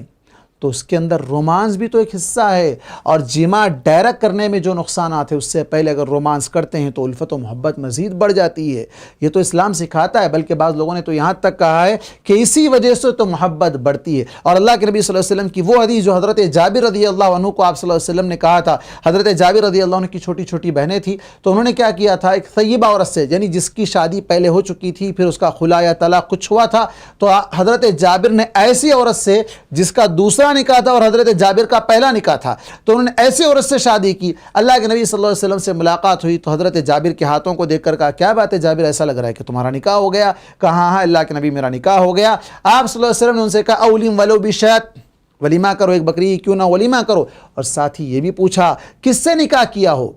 تو اس کے اندر رومانس بھی تو ایک حصہ ہے، اور جماع ڈائریکٹ کرنے میں جو نقصانات ہیں اس سے پہلے اگر رومانس کرتے ہیں تو الفت و محبت مزید بڑھ جاتی ہے۔ یہ تو اسلام سکھاتا ہے، بلکہ بعض لوگوں نے تو یہاں تک کہا ہے کہ اسی وجہ سے تو محبت بڑھتی ہے۔ اور اللہ کے نبی صلی اللہ علیہ وسلم کی وہ حدیث جو حضرت جابر رضی اللہ عنہ کو آپ صلی اللہ علیہ وسلم نے کہا تھا، حضرت جابر رضی اللہ عنہ کی چھوٹی چھوٹی بہنیں تھیں، تو انہوں نے کیا کیا تھا، ایک طیبہ عورت سے، یعنی جس کی شادی پہلے ہو چکی تھی، پھر اس کا خلا یا طلاق کچھ ہوا تھا، تو حضرت جابر نے ایسی عورت سے جس کا دوسرا نکاح تھا اور حضرت جابر کا پہلا نکاح تھا، تو انہوں نے ایسی عورت سے شادی کی۔ اللہ کے نبی صلی اللہ علیہ وسلم سے ملاقات ہوئی تو حضرت جابر کے ہاتھوں کو دیکھ کر کہا، کیا بات ہے جابر، ایسا لگ رہا ہے کہ تمہارا نکاح ہو گیا؟ کہا ہاں اللہ کے نبی میرا نکاح ہو گیا۔ آپ صلی اللہ علیہ وسلم نے ان سے کہا، اولیم ولو بشات، ولیمہ کرو، ایک بکری کیوں نہ ولیمہ کرو، اور ساتھ ہی یہ بھی پوچھا کس سے نکاح کیا ہو،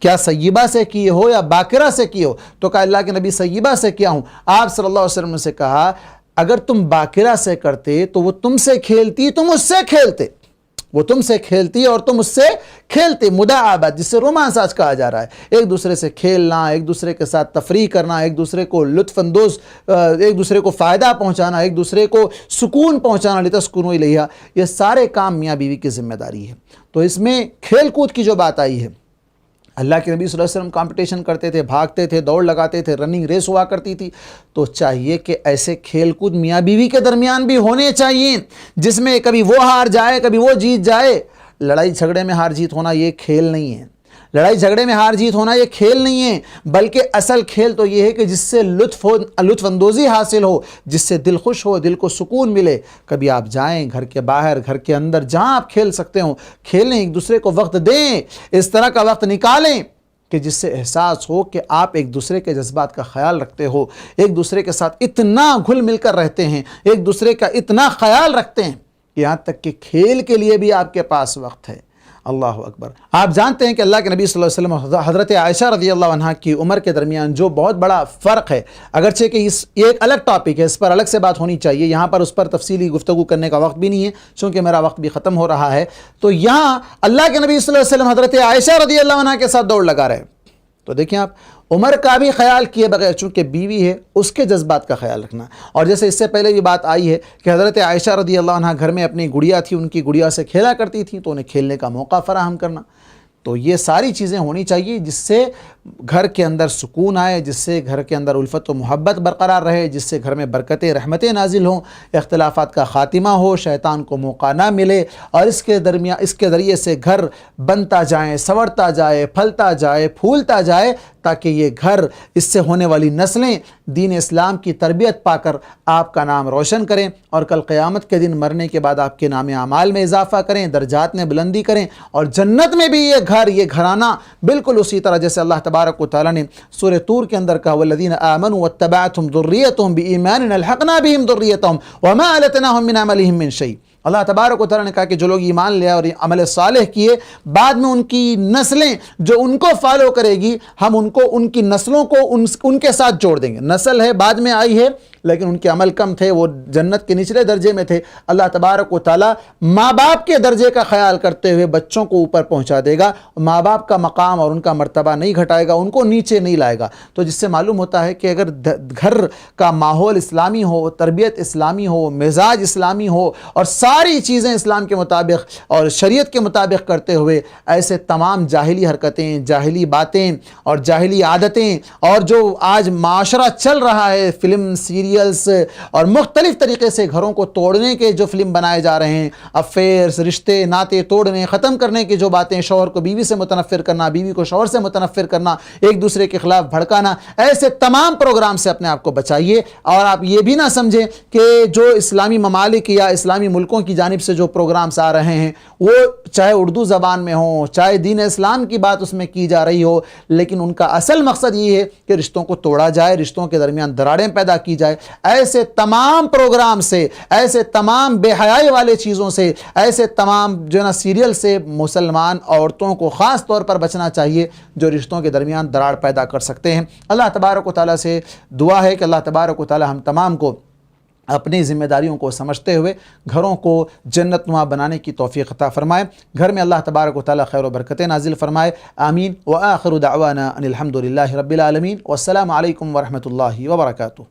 کیا سیبہ سے کیے ہو یا باکرہ سے کیے ہو؟ تو کہا اللہ کے نبی سیبہ سے کیا ہوں۔ آپ صلی اللہ علیہ وسلم نے سے کہا، اگر تم باکرہ سے کرتے تو وہ تم سے کھیلتی، تم اس سے کھیلتے، وہ تم سے کھیلتی اور تم اس سے کھیلتے۔ مداعبت، جس سے رومانس آج کہا جا رہا ہے، ایک دوسرے سے کھیلنا، ایک دوسرے کے ساتھ تفریح کرنا، ایک دوسرے کو لطف اندوز، ایک دوسرے کو فائدہ پہنچانا، ایک دوسرے کو سکون پہنچانا، لتسکنوا الیہا، یہ سارے کام میاں بیوی کی ذمہ داری ہے۔ تو اس میں کھیل کود کی جو بات آئی ہے، اللہ کے نبی صلی اللہ علیہ وسلم کمپٹیشن کرتے تھے، بھاگتے تھے، دوڑ لگاتے تھے، رننگ ریس ہوا کرتی تھی، تو چاہیے کہ ایسے کھیل کود میاں بیوی کے درمیان بھی ہونے چاہیے، جس میں کبھی وہ ہار جائے کبھی وہ جیت جائے۔ لڑائی جھگڑے میں ہار جیت ہونا یہ کھیل نہیں ہے، لڑائی جھگڑے میں ہار جیت ہونا یہ کھیل نہیں ہے، بلکہ اصل کھیل تو یہ ہے کہ جس سے لطف اندوزی حاصل ہو، جس سے دل خوش ہو، دل کو سکون ملے۔ کبھی آپ جائیں گھر کے باہر، گھر کے اندر، جہاں آپ کھیل سکتے ہوں کھیلیں، ایک دوسرے کو وقت دیں، اس طرح کا وقت نکالیں کہ جس سے احساس ہو کہ آپ ایک دوسرے کے جذبات کا خیال رکھتے ہو، ایک دوسرے کے ساتھ اتنا گھل مل کر رہتے ہیں، ایک دوسرے کا اتنا خیال رکھتے ہیں کہ یہاں تک کہ کھیل کے لیے بھی آپ کے پاس وقت ہے۔ اللہ اکبر۔ آپ جانتے ہیں کہ اللہ کے نبی صلی اللہ علیہ وسلم حضرت عائشہ رضی اللہ عنہا کی عمر کے درمیان جو بہت بڑا فرق ہے، اگرچہ کہ یہ ایک الگ ٹاپک ہے، اس پر الگ سے بات ہونی چاہیے، یہاں پر اس پر تفصیلی گفتگو کرنے کا وقت بھی نہیں ہے چونکہ میرا وقت بھی ختم ہو رہا ہے۔ تو یہاں اللہ کے نبی صلی اللہ علیہ وسلم حضرت عائشہ رضی اللہ عنہا کے ساتھ دوڑ لگا رہے، تو دیکھیں آپ عمر کا بھی خیال کیے بغیر، چونکہ بیوی ہے اس کے جذبات کا خیال رکھنا۔ اور جیسے اس سے پہلے بھی بات آئی ہے کہ حضرت عائشہ رضی اللہ عنہ گھر میں اپنی گڑیا تھی، ان کی گڑیا سے کھیلا کرتی تھی، تو انہیں کھیلنے کا موقع فراہم کرنا۔ تو یہ ساری چیزیں ہونی چاہیے جس سے گھر کے اندر سکون آئے، جس سے گھر کے اندر الفت و محبت برقرار رہے، جس سے گھر میں برکتیں رحمتیں نازل ہوں، اختلافات کا خاتمہ ہو، شیطان کو موقع نہ ملے، اور اس کے ذریعے سے گھر بنتا جائے، سنورتا جائے، پھلتا جائے، پھولتا جائے، تاکہ یہ گھر، اس سے ہونے والی نسلیں دین اسلام کی تربیت پا کر آپ کا نام روشن کریں، اور کل قیامت کے دن مرنے کے بعد آپ کے نام اعمال میں اضافہ کریں، درجات میں بلندی کریں، اور جنت میں بھی یہ گھر، یہ گھرانہ بالکل اسی طرح جیسے اللہ تبارک و تعالیٰ نے سورہ طور کے اندر کہا والذین آمنوا واتبعتهم ذریتهم بإیمان الحقنا بهم ذریتهم وما ألتناهم من عملهم من شیء۔ اللہ تبارک و تعالیٰ نے کہا کہ جو لوگ ایمان لے اور عمل صالح کیے، بعد میں ان کی نسلیں جو ان کو فالو کرے گی، ہم ان کو ان کی نسلوں کو ان کے ساتھ جوڑ دیں گے۔ نسل ہے بعد میں آئی ہے لیکن ان کے عمل کم تھے، وہ جنت کے نچلے درجے میں تھے۔ اللہ تبارک و تعالیٰ ماں باپ کے درجے کا خیال کرتے ہوئے بچوں کو اوپر پہنچا دے گا، ماں باپ کا مقام اور ان کا مرتبہ نہیں گھٹائے گا، ان کو نیچے نہیں لائے گا۔ تو جس سے معلوم ہوتا ہے کہ اگر گھر کا ماحول اسلامی ہو، تربیت اسلامی ہو، مزاج اسلامی ہو اور ساری چیزیں اسلام کے مطابق اور شریعت کے مطابق کرتے ہوئے، ایسے تمام جاہلی حرکتیں، جاہلی باتیں اور جاہلی عادتیں اور جو آج معاشرہ چل رہا ہے، فلم سیریلز اور مختلف طریقے سے گھروں کو توڑنے کے جو فلم بنائے جا رہے ہیں، افیئرز، رشتے ناطے توڑنے ختم کرنے کی جو باتیں، شوہر کو بیوی سے متنفر کرنا، بیوی کو شوہر سے متنفر کرنا، ایک دوسرے کے خلاف بھڑکانا، ایسے تمام پروگرام سے اپنے آپ کو بچائیے۔ اور آپ یہ بھی نہ سمجھیں کہ جو اسلامی ممالک یا اسلامی ملکوں کی جانب سے جو پروگرامز آ رہے ہیں وہ چاہے اردو زبان میں ہوں، چاہے دین اسلام کی بات اس میں کی جا رہی ہو، لیکن ان کا اصل مقصد یہ ہے کہ رشتوں کو توڑا جائے، رشتوں کے درمیان دراڑیں پیدا کی جائے۔ ایسے تمام پروگرام سے، ایسے تمام بے حیائی والے چیزوں سے، ایسے تمام جو نا سیریل سے مسلمان عورتوں کو خاص طور پر بچنا چاہیے جو رشتوں کے درمیان دراڑ پیدا کر سکتے ہیں۔ اللہ تبارک و تعالیٰ سے دعا ہے کہ اللہ تبارک و تعالیٰ ہم تمام کو اپنی ذمہ داریوں کو سمجھتے ہوئے گھروں کو جنت نما بنانے کی توفیق عطا فرمائے، گھر میں اللہ تبارک و تعالیٰ خیر و برکتیں نازل فرمائے، آمین۔ وآخر دعوانا ان الحمد للہ رب العالمین، والسلام علیکم ورحمۃ اللہ وبرکاتہ۔